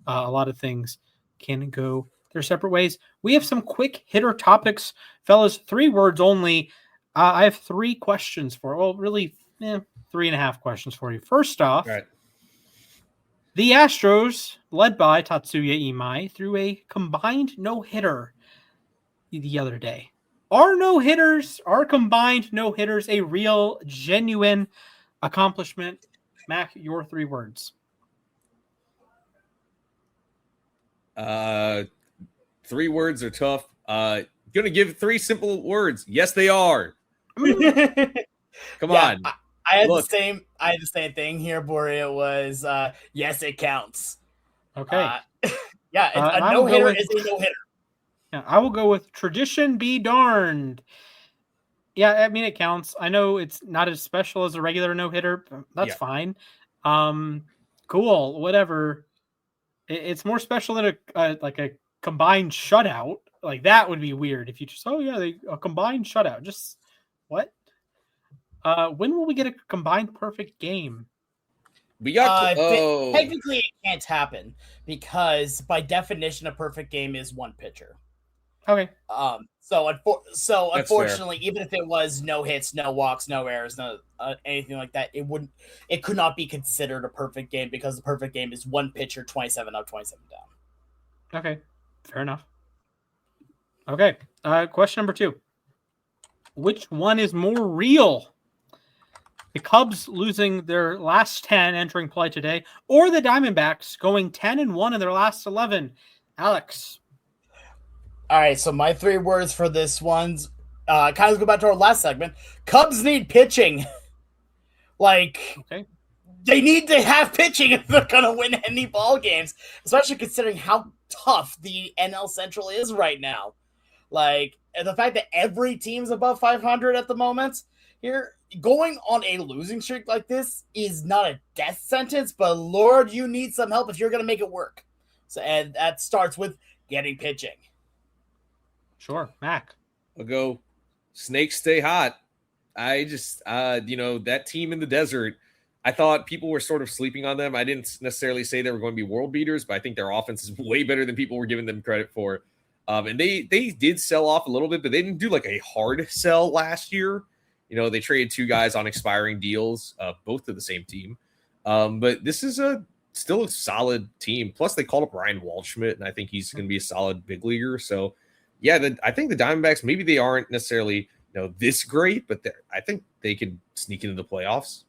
a lot of things can go their separate ways. We have some quick hitter topics, fellas. 3 words only. I have 3 questions for. Well, really, 3.5 questions for you. First off, All right. the Astros, led by Tatsuya Imai, threw a combined no-hitter the other day. Are combined no-hitters a real, genuine accomplishment? Mac, your 3 words. 3 words are tough. Gonna give 3 simple words. Yes, they are. Come on. I had the same thing here, but it was yes, it counts. Okay. A no-hitter is a no-hitter. Yeah, I will go with tradition be darned. Yeah, I mean, it counts. I know it's not as special as a regular no-hitter. But that's fine. Cool, whatever. It's more special than a combined shutout. Like, that would be weird if you just, a combined shutout. Just what? When will we get a combined perfect game? We got technically it can't happen because by definition a perfect game is 1 pitcher. Okay. So unfortunately, even if it was no hits, no walks, no errors, no anything like that, it could not be considered a perfect game because the perfect game is 1 pitcher, 27 up, 27 down. Okay, fair enough. Okay, question number 2. Which one is more real? The Cubs losing their last 10 entering play today, or the Diamondbacks going 10-1 in their last 11? Alex. All right, so my 3 words for this one's kind of go back to our last segment. Cubs need pitching. They need to have pitching if they're going to win any ball games, especially considering how tough the NL Central is right now. And the fact that every team's above 500 at the moment, here going on a losing streak like this is not a death sentence, but Lord, you need some help if you're going to make it work. So, and that starts with getting pitching. Sure, Mac. I'll go snakes stay hot. I just, that team in the desert, I thought people were sort of sleeping on them. I didn't necessarily say they were going to be world beaters, but I think their offense is way better than people were giving them credit for. And they did sell off a little bit, but they didn't do like a hard sell last year. They traded 2 guys on expiring deals, both to the same team. But this is still a solid team. Plus, they called up Ryan Waldschmidt, and I think he's going to be a solid big leaguer. So, yeah, I think the Diamondbacks, maybe they aren't necessarily this great, but I think they could sneak into the playoffs.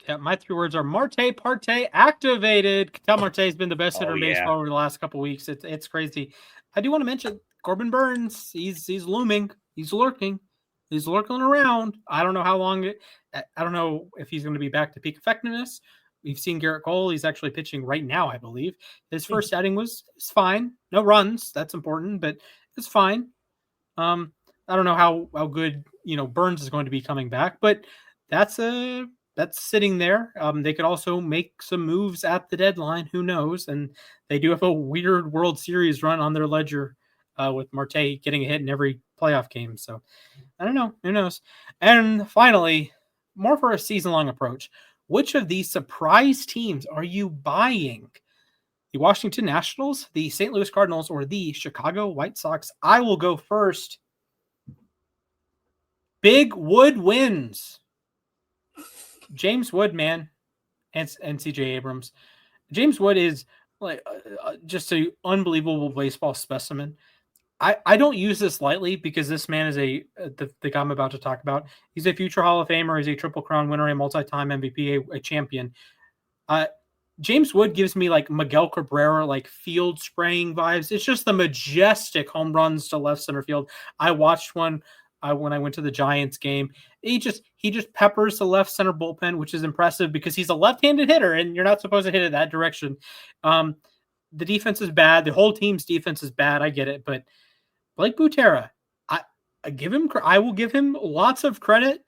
Yeah, my 3 words are Marte Parte activated. Ketel Marte has been the best hitter in baseball over the last couple of weeks. It's crazy. I do want to mention Corbin Burns. He's looming. He's lurking. He's lurking around. I don't know how long. I don't know if he's going to be back to peak effectiveness. We've seen Garrett Cole. He's actually pitching right now, I believe. His first outing was fine. No runs. That's important, but it's fine. I don't know how good Burns is going to be coming back, but that's sitting there. They could also make some moves at the deadline. Who knows? And they do have a weird World Series run on their ledger with Marte getting a hit in every playoff game. So I don't know. Who knows? And finally, more for a season-long approach. Which of these surprise teams are you buying? The Washington Nationals, the St. Louis Cardinals, or the Chicago White Sox? I will go first. Big Wood wins. James Wood, man, and CJ Abrams. James Wood is just an unbelievable baseball specimen. I don't use this lightly because this man is the guy I'm about to talk about. He's a future Hall of Famer. He's a Triple Crown winner, a multi-time MVP, a champion. James Wood gives me like Miguel Cabrera, like field spraying vibes. It's just the majestic home runs to left center field. I watched one when I went to the Giants game. He just peppers the left center bullpen, which is impressive because he's a left-handed hitter and you're not supposed to hit it that direction. the defense is bad. The whole team's defense is bad. I get it, but Blake Butera, I will give him lots of credit.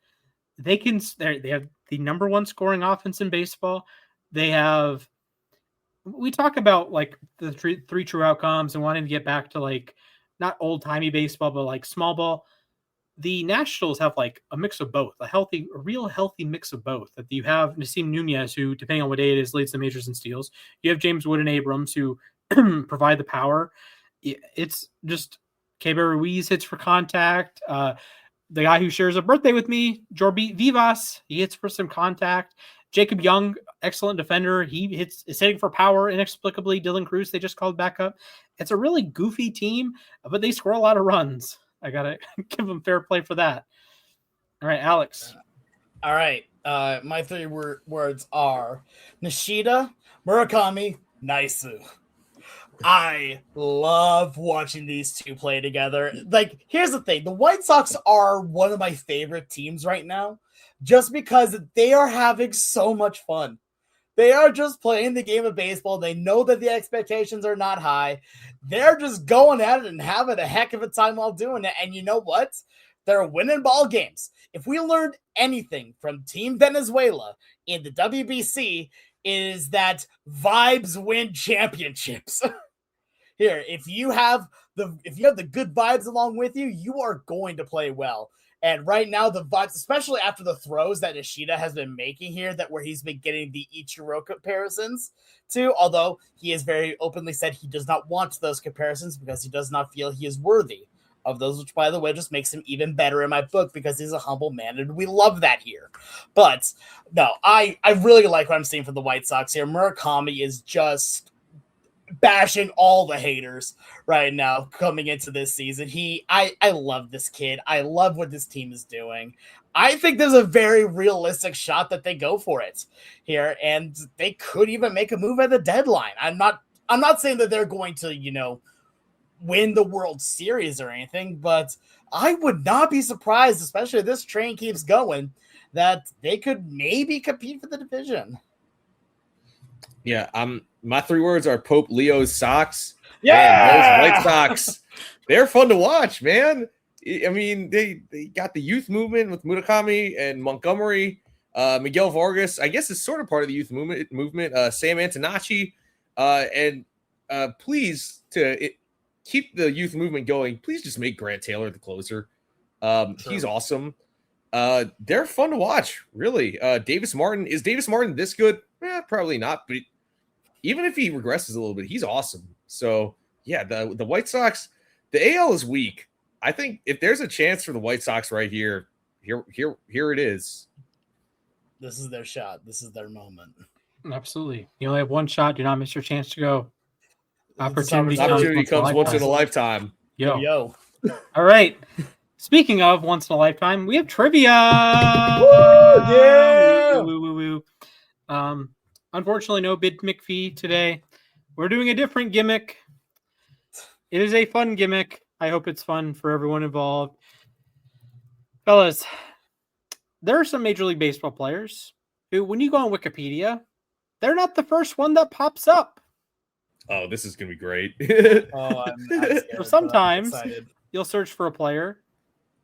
They have the number one scoring offense in baseball. We talk about like the three true outcomes and wanting to get back to like not old timey baseball, but like small ball. The Nationals have like a mix of both, a real healthy mix of both. That you have Nasim Nunez, who, depending on what day it is, leads the majors in steals. You have James Wood and Abrams, who provide the power. It's just Keber Ruiz hits for contact. The guy who shares a birthday with me, Jorby Vivas, he hits for some contact. Jacob Young, excellent defender. Is hitting for power inexplicably. Dylan Cruz, they just called back up. It's a really goofy team, but they score a lot of runs. I got to give them fair play for that. All right, Alex. All right. My three words are Nishida, Murakami, Naisu. I love watching these two play together. Like, here's the thing. The White Sox are one of my favorite teams right now just because they are having so much fun. They are just playing the game of baseball. They know that the expectations are not high. They're just going at it and having a heck of a time while doing it. And you know what? They're winning ball games. If we learned anything from Team Venezuela in the WBC, is that vibes win championships. Here, if you have the good vibes along with you, you are going to play well. And right now, the vibes, especially after the throws that Ishida has been making here, where he's been getting the Ichiro comparisons to, although he has very openly said he does not want those comparisons because he does not feel he is worthy of those, which, by the way, just makes him even better in my book because he's a humble man, and we love that here. But, no, I really like what I'm seeing from the White Sox here. Murakami is just bashing all the haters right now coming into this season. I love this kid. I love what this team is doing. I think there's a very realistic shot that they go for it here, and they could even make a move at the deadline. I'm not saying that they're going to, win the World Series or anything, but I would not be surprised, especially if this train keeps going, that they could maybe compete for the division. Yeah, my three words are Pope Leo's Sox. Yeah, man, those White Sox, they're fun to watch, man. I mean, they got the youth movement with Murakami and Montgomery. Miguel Vargas, I guess, is sort of part of the youth movement. Sam Antonacci, and please keep the youth movement going. Please just make Grant Taylor the closer. He's awesome. They're fun to watch, really. Davis Martin, is Davis Martin this good? Probably not, but even if he regresses a little bit, he's awesome. So yeah, the White Sox, the AL is weak. I think if there's a chance for the White Sox right here it is. This is their shot. This is their moment. Absolutely. You only have one shot. Do not miss your chance to go. Opportunity comes once in a lifetime. Yo. All right. Speaking of once in a lifetime, we have trivia. Woo, yeah. Woo. Unfortunately, no bid McPhee today. We're doing a different gimmick. It is a fun gimmick. I hope it's fun for everyone involved. Fellas, there are some Major League Baseball players who, when you go on Wikipedia, they're not the first one that pops up. Oh, this is going to be great. I'm scared, so sometimes you'll search for a player,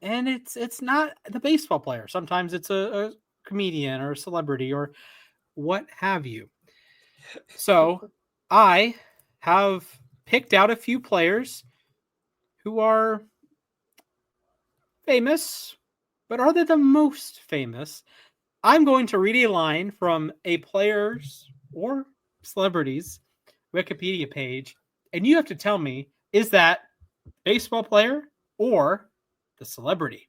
and it's not the baseball player. Sometimes it's a comedian or a celebrity or what have you. So I have picked out a few players who are famous, but are they the most famous? I'm going to read a line from a player's or celebrity's Wikipedia page, and you have to tell me, is that baseball player or the celebrity?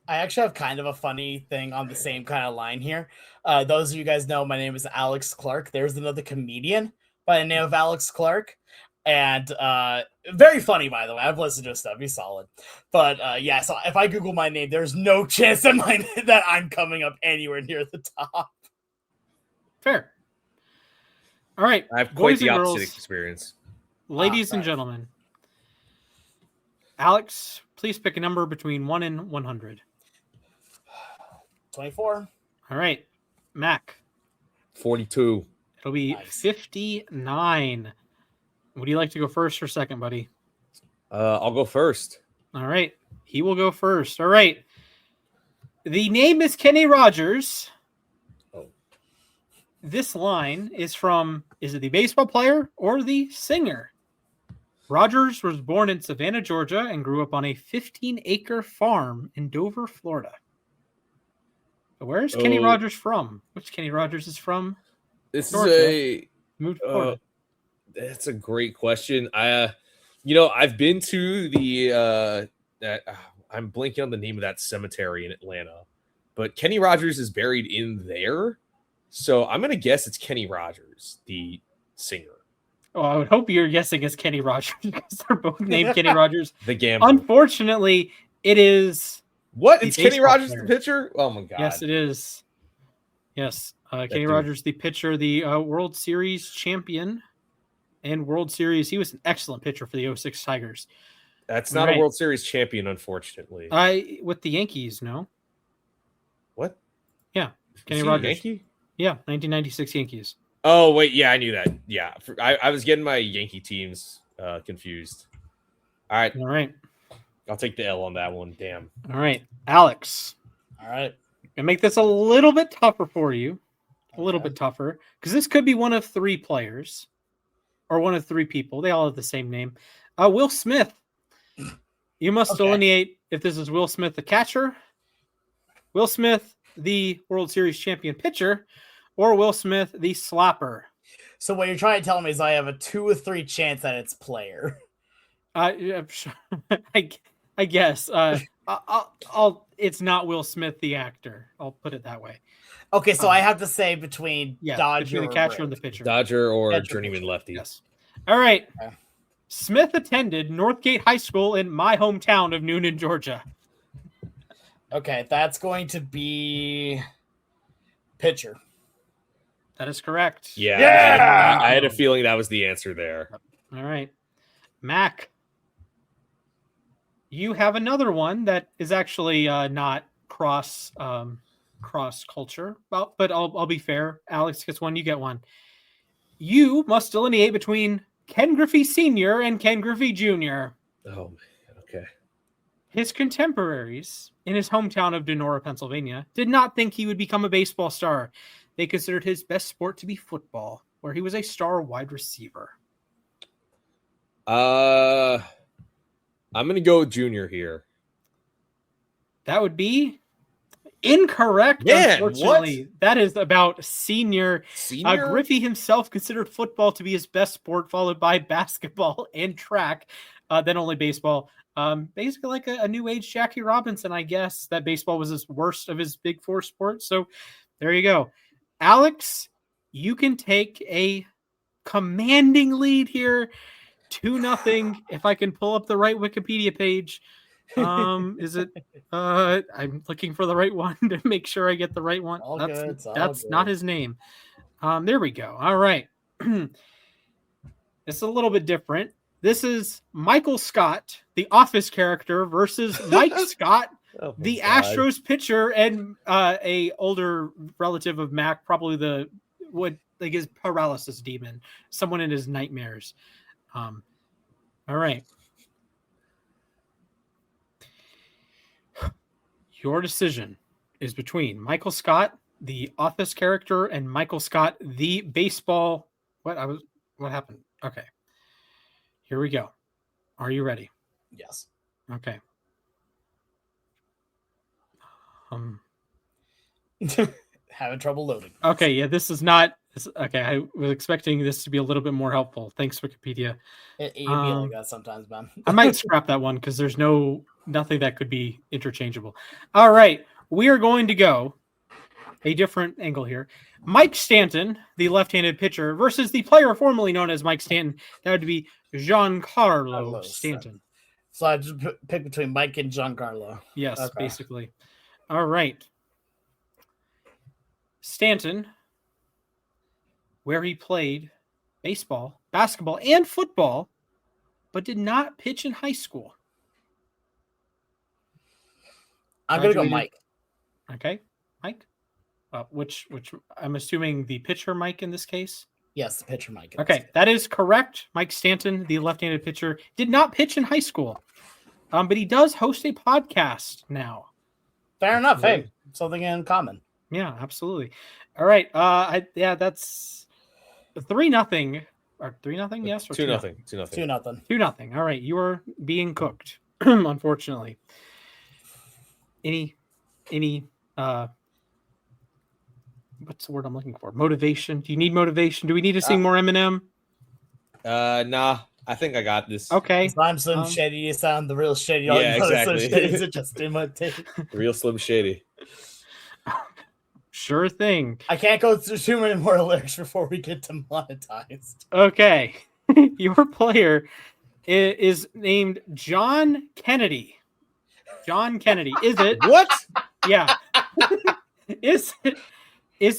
I actually have kind of a funny thing on the same kind of line here. Those of you guys know my name is Alex Clark. There's another comedian by the name of Alex Clark. And very funny, by the way. I've listened to his stuff. He's solid. But yeah, so if I Google my name, there's no chance that I'm coming up anywhere near the top. Fair. All right. I have quite the opposite experience. Ladies and gentlemen, Alex, please pick a number between 1 and 100. 24. All right. Mac. 42. It'll be nice. 59. Would you like to go first or second, buddy? I'll go first. All right. He will go first. All right. The name is Kenny Rogers. Oh. This line is from, is it the baseball player or the singer? Rogers was born in Savannah, Georgia, and grew up on a 15-acre farm in Dover, Florida. So where's Kenny Rogers from? Which Kenny Rogers is from? This Georgia. is Moved to Florida. that's a great question. I've been to the I'm blanking on the name of that cemetery in Atlanta, but Kenny Rogers is buried in there. So I'm gonna guess it's Kenny Rogers, the singer. Oh, I would hope you're guessing it's Kenny Rogers because they're both named Kenny Rogers. The gambler. Unfortunately, it is. What? It's Kenny baseball Rogers, player. the pitcher? Oh my god. Yes, it is. Yes, Kenny dude. Rogers, the pitcher, the World Series champion, and World Series. He was an excellent pitcher for the 06 Tigers. That's not a World Series champion, unfortunately. With the Yankees, no. What? Yeah, Kenny Is he a Rogers. Yankee? Yeah, 1996 Yankees. Oh wait, yeah, I knew that. Yeah, I was getting my Yankee teams confused. All right, I'll take the L on that one. Damn. All right, Alex. All right. Gonna make this a little bit tougher for you. A little bit tougher because this could be one of three players or one of three people. They all have the same name. Will Smith. You must delineate if this is Will Smith, the catcher, Will Smith, the World Series champion pitcher, or Will Smith, the slapper. So what you're trying to tell me is I have a 2 or 3 chance that it's player. I guess. It's not Will Smith, the actor. I'll put it that way. Okay, so I have to say between Dodger, between the catcher and the pitcher. Dodger or Catcher, journeyman pitcher. lefty. Yes. All right. Okay. Smith attended Northgate High School in my hometown of Noonan, Georgia. Okay, that's going to be pitcher. That is correct. Yeah. Yeah! I had a feeling that was the answer there. All right. Mac, you have another one that is actually not cross culture. Well, but I'll be fair. Alex gets one, you get one. You must delineate between Ken Griffey Sr. and Ken Griffey Jr. Oh, man. Okay. His contemporaries in his hometown of Donora, Pennsylvania, did not think he would become a baseball star. They considered his best sport to be football, where he was a star wide receiver. I'm gonna go with Junior here. That would be incorrect. Man, unfortunately, what? That is about Senior. Senior? Griffey himself considered football to be his best sport, followed by basketball and track, then only baseball. Basically like a new age Jackie Robinson, I guess. That baseball was his worst of his big four sports. So there you go. Alex, you can take a commanding lead here. 2-0. If I can pull up the right Wikipedia page. Is it I'm looking for the right one to make sure I get the right one. That's not his name. There we go. All right. It's a little bit different. This is Michael Scott, the Office character, versus Mike Scott, the Astros pitcher, and a older relative of Mac, probably his paralysis demon, someone in his nightmares. All right. Your decision is between Michael Scott, the Office character, and Michael Scott, the baseball. What happened? Okay. Here we go. Are you ready? Yes. Okay. Having trouble loading. Okay, yeah, this is not okay. I was expecting this to be a little bit more helpful. Thanks, Wikipedia. It be like that sometimes, man. I might scrap that one because there's nothing that could be interchangeable. All right, we are going to go a different angle here. Mike Stanton, the left-handed pitcher, versus the player formerly known as Mike Stanton. That would be Giancarlo Stanton. So I just pick between Mike and Giancarlo. Yes, Okay. basically. All right. Stanton, where he played baseball, basketball, and football, but did not pitch in high school. I'm going to go Mike. Okay, Mike. Which I'm assuming the pitcher Mike in this case. Yes, the pitcher Mike. Okay, that is correct. Mike Stanton, the left-handed pitcher, did not pitch in high school, but he does host a podcast now. Fair enough. Hey, something in common. Yeah, absolutely. All right. That's 3-0. Or 3-0, yes? Or 2-0. 2-0. 2-0. All right. You are being cooked, unfortunately. Any what's the word I'm looking for? Motivation. Do you need motivation? Do we need to sing more Eminem? Nah, I think I got this. Okay. I'm Slim Shady. You sound the real Shady. Yeah, exactly. Is it just imitate? Real Slim Shady. Sure thing. I can't go through too many more lyrics before we get demonetized. Okay. Your player is named John Kennedy. John Kennedy. Is it? What? Yeah. Is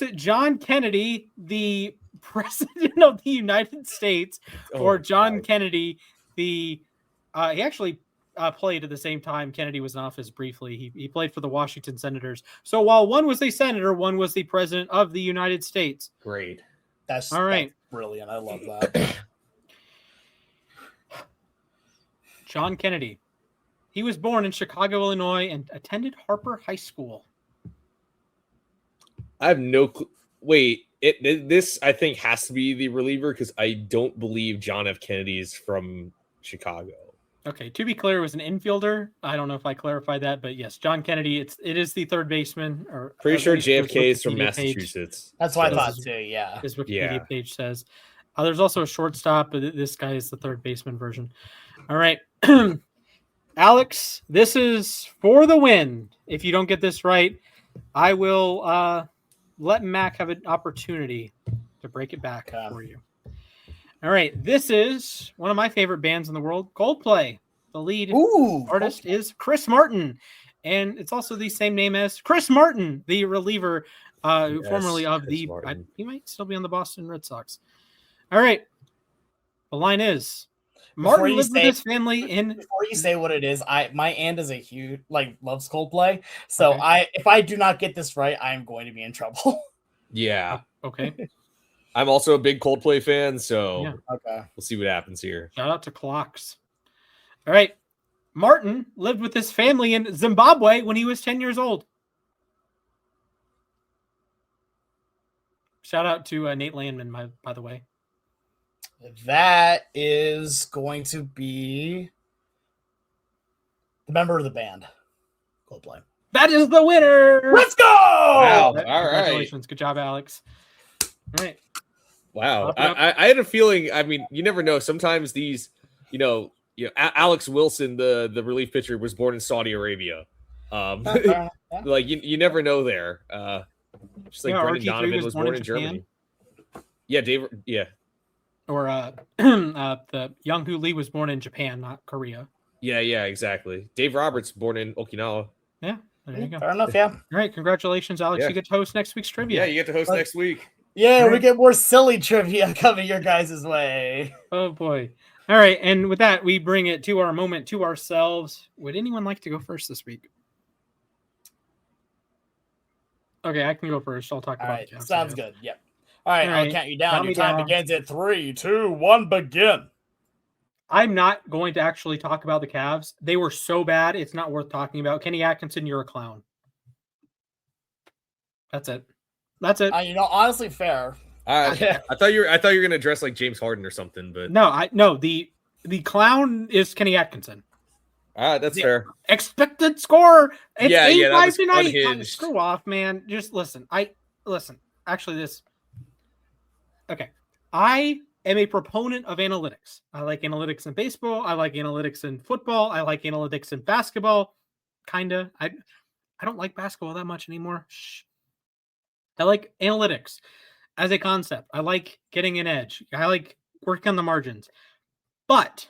it John Kennedy, the president of the United States, or John Kennedy, he actually played at the same time Kennedy was in office briefly. He played for the Washington Senators. So while one was a senator, one was the president of the United States. Great. That's all right. That's brilliant. I love that. John Kennedy. He was born in Chicago, Illinois, and attended Harper High School. I have no clue. Wait, this I think has to be the reliever because I don't believe John F. Kennedy is from Chicago. Okay, to be clear, it was an infielder. I don't know if I clarified that, but yes, John Kennedy. It is the third baseman. Or pretty sure JFK is from Massachusetts. Page. That's what I thought too. Yeah, his Wikipedia page says. There's also a shortstop, but this guy is the third baseman version. All right, Alex, this is for the win. If you don't get this right, I will let Mac have an opportunity to break it back for you. All right, this is one of my favorite bands in the world, Coldplay. The lead artist is Chris Martin, and it's also the same name as Chris Martin, the reliever, formerly of he might still be on the Boston Red Sox. All right, the line is Martin lived with his family in. Before you say what it is, my aunt is a huge loves Coldplay, so if I do not get this right, I am going to be in trouble. Yeah. Okay. I'm also a big Coldplay fan, so we'll see what happens here. Shout out to Clocks. All right. Martin lived with his family in Zimbabwe when he was 10 years old. Shout out to Nate Landman, by the way. That is going to be the member of the band, Coldplay. That is the winner. Let's go! Wow. All right. Congratulations. Good job, Alex. All right. Wow. I had a feeling, I mean, you never know. Sometimes these, Alex Wilson, the relief pitcher, was born in Saudi Arabia. Like you never know there. Just like Brendan Donovan was born in Germany. Yeah, Dave. Yeah. Or the Young-Hoo Lee was born in Japan, not Korea. Yeah, exactly. Dave Roberts born in Okinawa. Yeah, there you go. Fair enough, yeah. All right, congratulations, Alex. Yeah. You get to host next week's trivia. Yeah, you get to host next week. Yeah, we get more silly trivia coming your guys' way. Oh, boy. All right, and with that, we bring it to our moment to ourselves. Would anyone like to go first this week? Okay, I can go first. I'll talk about it. Sounds good. Yep. All right, I'll count you down. Your time begins at 3, 2, 1, begin. I'm not going to actually talk about the Cavs. They were so bad, it's not worth talking about. Kenny Atkinson, you're a clown. That's it. Honestly, fair. I thought you were gonna dress like James Harden or something, but no. The clown is Kenny Atkinson. That's fair. Expected score. It's 85 tonight. Unhinged. Screw off, man. Just listen. Actually, okay. I am a proponent of analytics. I like analytics in baseball. I like analytics in football. I like analytics in basketball. Kinda. I don't like basketball that much anymore. Shh. I like analytics as a concept. I like getting an edge. I like working on the margins. But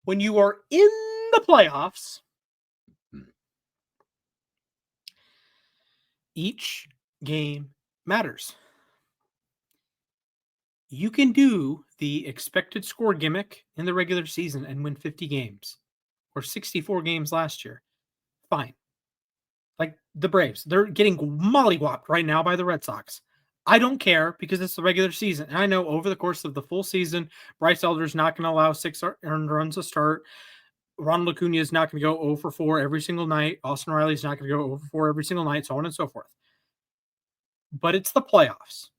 when you are in the playoffs, each game matters. You can do the expected score gimmick in the regular season and win 50 games or 64 games last year. Fine. Like the Braves, they're getting mollywopped right now by the Red Sox. I don't care because it's the regular season. And I know over the course of the full season, Bryce Elder's not going to allow 6 earned runs to start. Ronald Acuna is not going to go 0 for 4 every single night. Austin Riley's not going to go 0 for 4 every single night, so on and so forth. But it's the playoffs.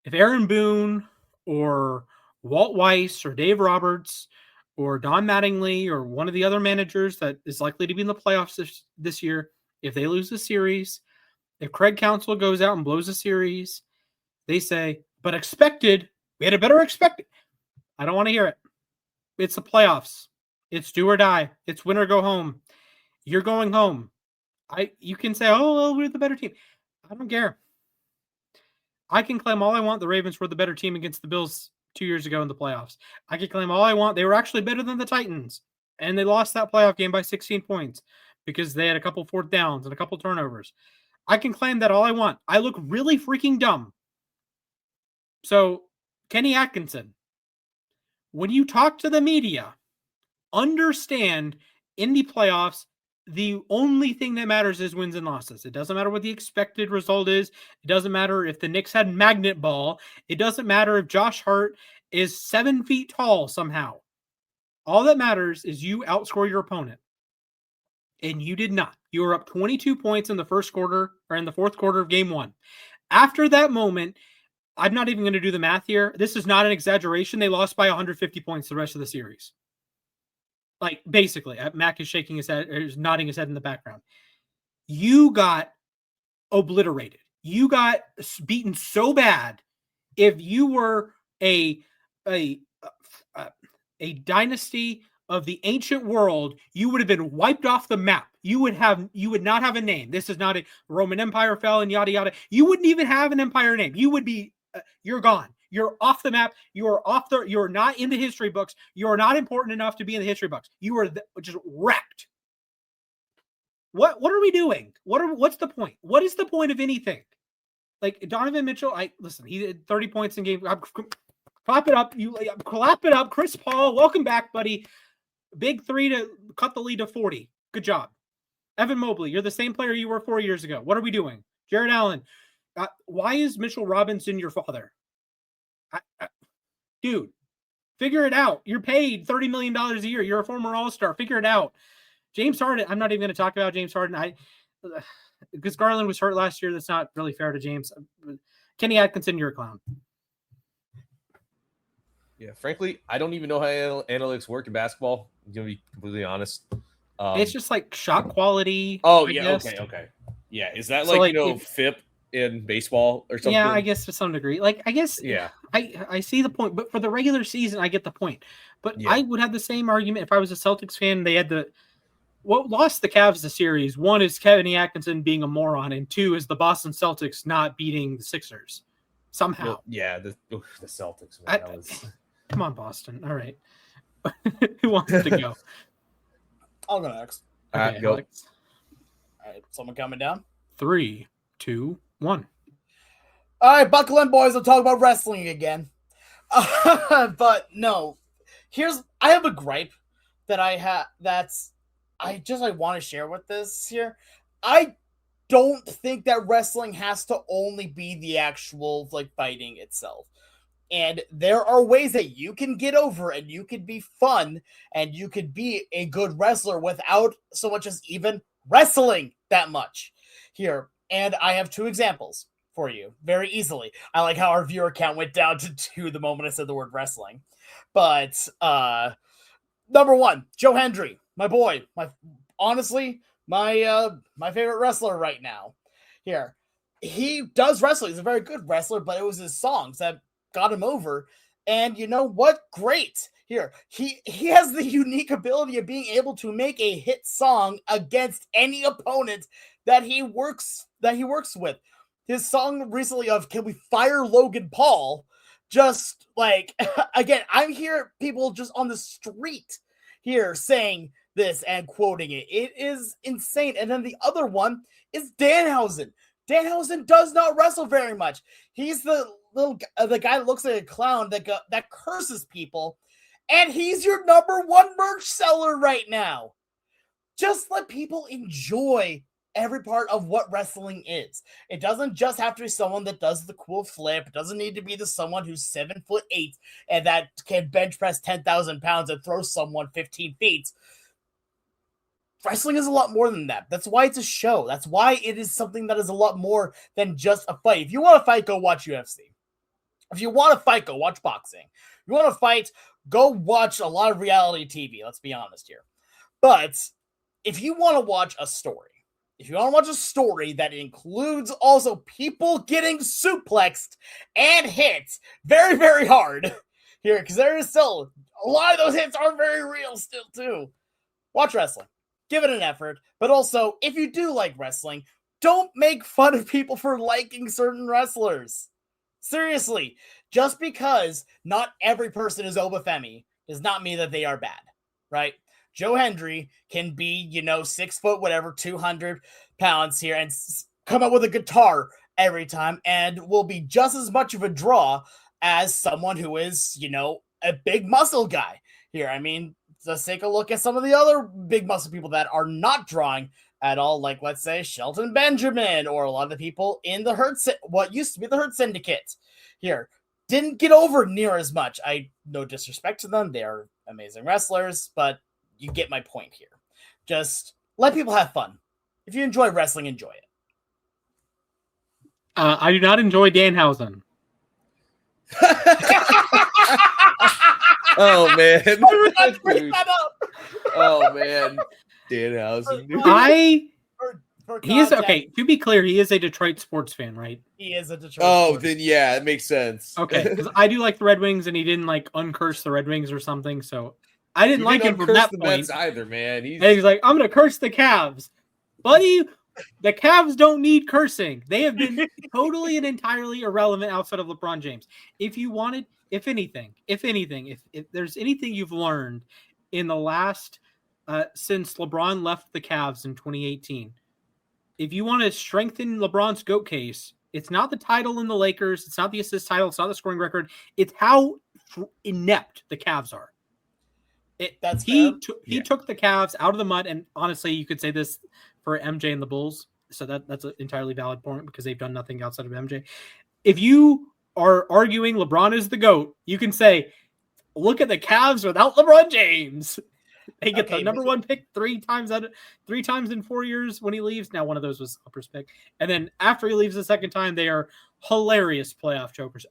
If Aaron Boone or Walt Weiss or Dave Roberts or Don Mattingly or one of the other managers that is likely to be in the playoffs this year, if they lose the series, if Craig Counsell goes out and blows a series, they say, but expected, we had a better expected. I don't want to hear it. It's the playoffs. It's do or die. It's win or go home. You're going home. You can say, oh, well, we're the better team. I don't care. I can claim all I want. The Ravens were the better team against the Bills 2 years ago in the playoffs. I can claim all I want. They were actually better than the Titans. And they lost that playoff game by 16 points because they had a couple fourth downs and a couple turnovers. I can claim that all I want. I look really freaking dumb. So, Kenny Atkinson, when you talk to the media, understand in the playoffs, the only thing that matters is wins and losses. It doesn't matter what the expected result is. It doesn't matter if the Knicks had magnet ball. It doesn't matter if Josh Hart is 7 feet tall somehow. All that matters is you outscore your opponent. And you did not. You were up 22 points in the first quarter or in the fourth quarter of game 1. After that moment, I'm not even going to do the math here. This is not an exaggeration. They lost by 150 points the rest of the series. Like, basically, Mac is shaking his head, or is nodding his head in the background. You got obliterated. You got beaten so bad. If you were a dynasty of the ancient world, you would have been wiped off the map. You would not have a name. This is not a Roman Empire fell and yada yada. You wouldn't even have an empire name. You would be you're gone. You're off the map. You're not in the history books. You're not important enough to be in the history books. You were just wrecked. What are we doing? What's the point? What is the point of anything? Like Donovan Mitchell, listen, he did 30 points in game. Clap it up. Clap it up. Chris Paul, welcome back, buddy. Big 3 to cut the lead to 40. Good job. Evan Mobley, you're the same player you were 4 years ago. What are we doing? Jared Allen, why is Mitchell Robinson your father? Dude, figure it out. You're paid $30 million a year. You're a former All-Star. Figure it out. James Harden, I'm not even going to talk about James Harden. Because Garland was hurt last year. That's not really fair to James. Kenny Atkinson, you're a clown. Yeah, frankly, I don't even know how analytics work in basketball. I'm going to be completely honest. It's just like shot quality. Oh, yeah. Okay. Yeah. Is that FIP in baseball or something? Yeah, I guess to some degree. Yeah. I see the point, but for the regular season, I get the point. But yeah. I would have the same argument if I was a Celtics fan. They had what lost the Cavs the series. 1 is Kenny Atkinson being a moron, and 2 is the Boston Celtics not beating the Sixers somehow. Well, yeah, the Celtics. Come on, Boston. All right. Who wants to go? I'll go next. Okay, go. Alex. All right, someone coming down. 3, 2, 1. All right, buckle in, boys. I'll talk about wrestling again. But no, I have a gripe that I want to share with this here. I don't think that wrestling has to only be the actual fighting itself. And there are ways that you can get over and you could be fun and you could be a good wrestler without so much as even wrestling that much here. And I have 2 examples for you very easily. I like how our viewer count went down to 2 the moment I said the word wrestling. But number 1, Joe Hendry, my boy, my favorite wrestler right now. Here, he does wrestle. He's a very good wrestler, but it was his songs that got him over. And you know what? Great. Here, he has the unique ability of being able to make a hit song against any opponent that he works with. His song recently of "Can We Fire Logan Paul?" Just again, I'm hearing people just on the street here saying this and quoting it. It is insane. And then the other one is Danhausen. Danhausen does not wrestle very much. He's the guy that looks like a clown that curses people, and he's your number 1 merch seller right now. Just let people enjoy every part of what wrestling is. It doesn't just have to be someone that does the cool flip. It doesn't need to be someone who's 7'8" and that can bench press 10,000 pounds and throw someone 15 feet. Wrestling is a lot more than that. That's why it's a show. That's why it is something that is a lot more than just a fight. If you want to fight, go watch UFC. If you want to fight, go watch boxing. If you want to fight, go watch a lot of reality TV. Let's be honest here. But if you want to watch a story, if you want to watch a story that includes also people getting suplexed and hit very, very hard here, because there is still a lot of those hits are very real still too. Watch wrestling. Give it an effort. But also, if you do like wrestling, don't make fun of people for liking certain wrestlers. Seriously, just because not every person is Obafemi does not mean that they are bad, right? Joe Hendry can be, 6 foot, whatever, 200 pounds here and come up with a guitar every time and will be just as much of a draw as someone who is, a big muscle guy here. I mean, let's take a look at some of the other big muscle people that are not drawing at all, like, let's say, Shelton Benjamin or a lot of the people in the what used to be the Hurt Syndicate here. Didn't get over near as much. No disrespect to them. They are amazing wrestlers, but you get my point here. Just let people have fun. If you enjoy wrestling, enjoy it. I do not enjoy Danhausen. Oh, man. Oh, man. Danhausen. He is okay. To be clear, he is a Detroit sports fan, right? He is a Detroit. Oh, then yeah, it makes sense. Okay, because I do like the Red Wings, and he didn't uncurse the Red Wings or something. So I didn't like him from that the point Mets either, man. And he's like, I'm gonna curse the Cavs, buddy. The Cavs don't need cursing. They have been totally and entirely irrelevant outside of LeBron James. If anything, if there's anything you've learned in the last since LeBron left the Cavs in 2018. If you want to strengthen LeBron's GOAT case, it's not the title in the Lakers. It's not the assist title. It's not the scoring record. It's how inept the Cavs are. He took the Cavs out of the mud, and honestly, you could say this for MJ and the Bulls. So that's an entirely valid point because they've done nothing outside of MJ. If you are arguing LeBron is the GOAT, you can say, look at the Cavs without LeBron James. They get the number one pick three times in 4 years when he leaves. Now, one of those was Upper's pick. And then after he leaves the second time, they are hilarious playoff chokers.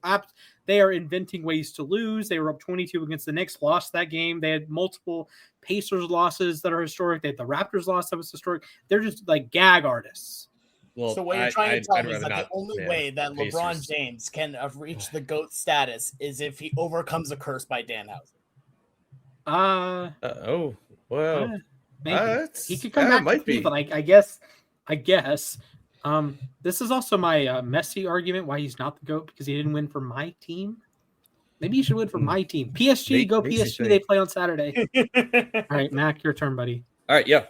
They are inventing ways to lose. They were up 22 against the Knicks, lost that game. They had multiple Pacers losses that are historic. They had the Raptors loss that was historic. They're just like gag artists. Well, so what you're trying to tell me is that the only way that LeBron James can reach the GOAT status is if he overcomes a curse by Danhausen. Maybe he could come back. Might be, but I guess. This is also my Messi argument why he's not the GOAT because he didn't win for my team. Maybe he should win for my team. PSG, go PSG. They play on Saturday. All right, Mac, your turn, buddy. All right, yeah.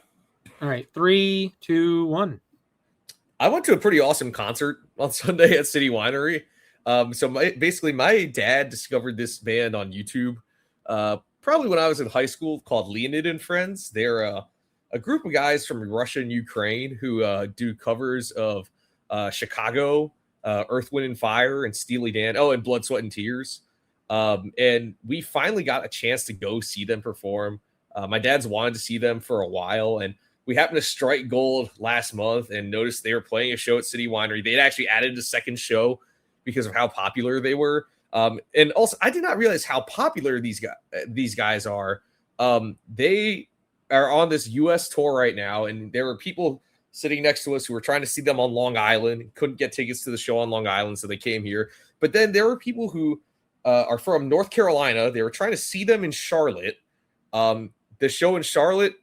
All right, 3, 2, 1. I went to a pretty awesome concert on Sunday at City Winery. So my dad discovered this band on YouTube. Probably when I was in high school, called Leonid and Friends. They're a group of guys from Russia and Ukraine who do covers of Chicago, Earth, Wind, and Fire, and Steely Dan. Oh, and Blood, Sweat, and Tears. And we finally got a chance to go see them perform. My dad's wanted to see them for a while, and we happened to strike gold last month and noticed they were playing a show at City Winery. They'd actually added a second show because of how popular they were. And also, I did not realize how popular these guys are. They are on this U.S. tour right now, and there were people sitting next to us who were trying to see them on Long Island, couldn't get tickets to the show on Long Island, so they came here. But then there were people who are from North Carolina. They were trying to see them in Charlotte. The show in Charlotte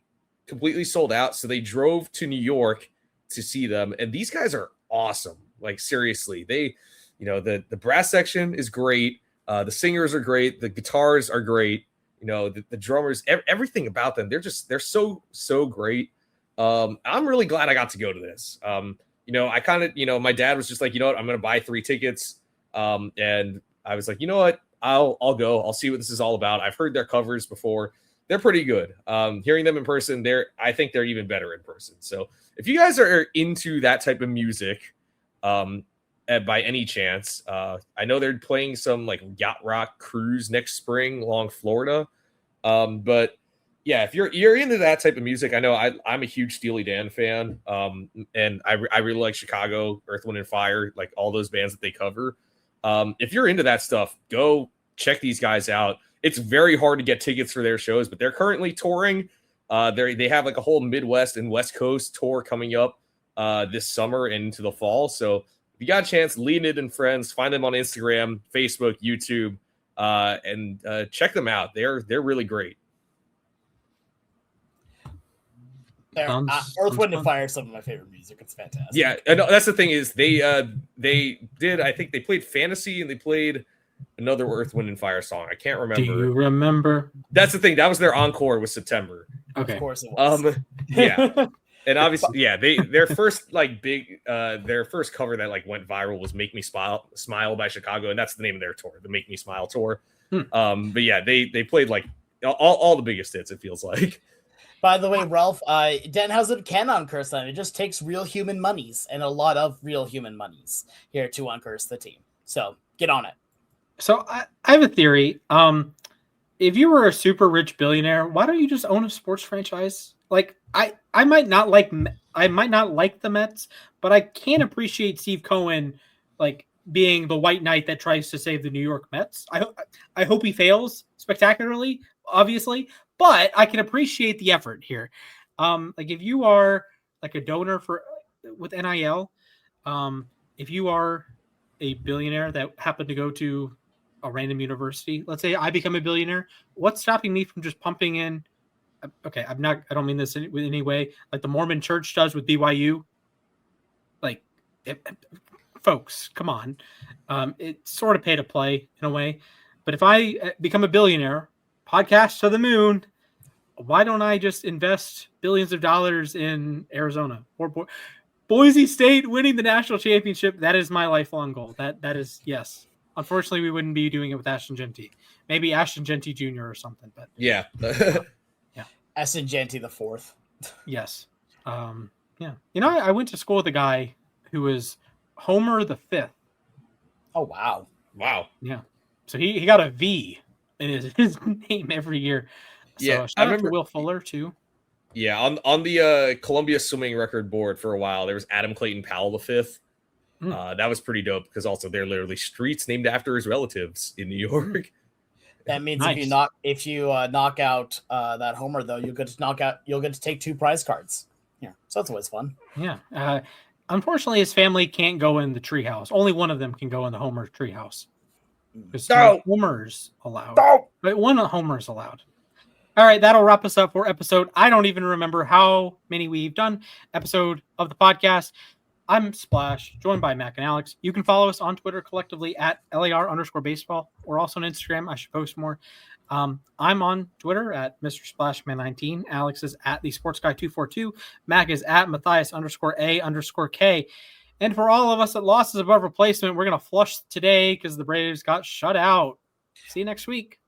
completely sold out, so they drove to New York to see them. And these guys are awesome. Like, seriously, they... the brass section is great. The singers are great. The guitars are great. The drummers, everything about them. They're so great. I'm really glad I got to go to this. I kind of, my dad was just like, I'm going to buy 3 tickets. And I was like, you know what? I'll go. I'll see what this is all about. I've heard their covers before. they're pretty good. Hearing them in person, I think they're even better in person. So if you guys are into that type of music, by any chance, I know they're playing some like yacht rock cruise next spring along Florida. But yeah, if you're into that type of music, I know I'm a huge Steely Dan fan. And I really like Chicago, Earth, Wind and Fire, like all those bands that they cover. If you're into that stuff, go check these guys out. It's very hard to get tickets for their shows, but they're currently touring. They have like a whole Midwest and West Coast tour coming up this summer and into the fall. So if you got a chance, Leonid and friends, find them on Instagram, Facebook, YouTube, and check them out. They're really great. Earth, Wind, and Fire is some of my favorite music. It's fantastic. Yeah, and that's the thing is they did. I think they played Fantasy and they played another Earth, Wind, and Fire song. I can't remember. Do you remember? That's the thing. That was their encore with September. Okay. Of course it was. Yeah. And obviously, yeah, their first like big their first cover that like went viral was "Make Me Smile" by Chicago, and that's the name of their tour, the "Make Me Smile" tour. But yeah, they played like all the biggest hits. It feels like. By the way, Ralph, Denhausen can uncurse them. It just takes real human monies and a lot of real human monies here to uncurse the team. So get on it. So I have a theory. If you were a super rich billionaire, why don't you just own a sports franchise? Like I might not like the Mets, but I can appreciate Steve Cohen like being the white knight that tries to save the New York Mets. I hope he fails spectacularly, obviously, but I can appreciate the effort here. Like if you are like a donor with NIL, if you are a billionaire that happened to go to a random university, let's say I become a billionaire, what's stopping me from just pumping in? Okay, I don't mean this in any way like the Mormon Church does with BYU. Like, folks, come on. It's sort of pay to play in a way. But if I become a billionaire, podcast to the moon, why don't I just invest billions of dollars in Arizona or Boise State winning the national championship? That is my lifelong goal. That is, yes. Unfortunately, we wouldn't be doing it with Ashton Genty. Maybe Ashton Genty Jr. or something. But yeah. Ashton Genty the fourth. Yes. Yeah. You know, I went to school with a guy who was Homer the fifth. Oh, wow. Wow. Yeah. So he got a V in his name every year. So Yeah, shout out to Will Fuller too. Yeah, on the Columbia swimming record board for a while, there was Adam Clayton Powell V. That was pretty dope because also they're literally streets named after his relatives in New York. That means Nice. if you knock out that homer though, you'll get to take 2 prize cards. Yeah, so that's always fun. Yeah. Unfortunately, his family can't go in the treehouse. Only one of them can go in the Homer treehouse. There's no homers allowed. But one homer is allowed. All right, that'll wrap us up for episode. I don't even remember how many we've done. Episode of the podcast. I'm Splash, joined by Mac and Alex. You can follow us on Twitter collectively at LAR_baseball. We're also on Instagram. I should post more. I'm on Twitter at Mr. Splashman19. Alex is at the Sports Guy 242. Mac is at Mathias_A_K. And for all of us at losses above replacement, we're going to flush today because the Braves got shut out. See you next week.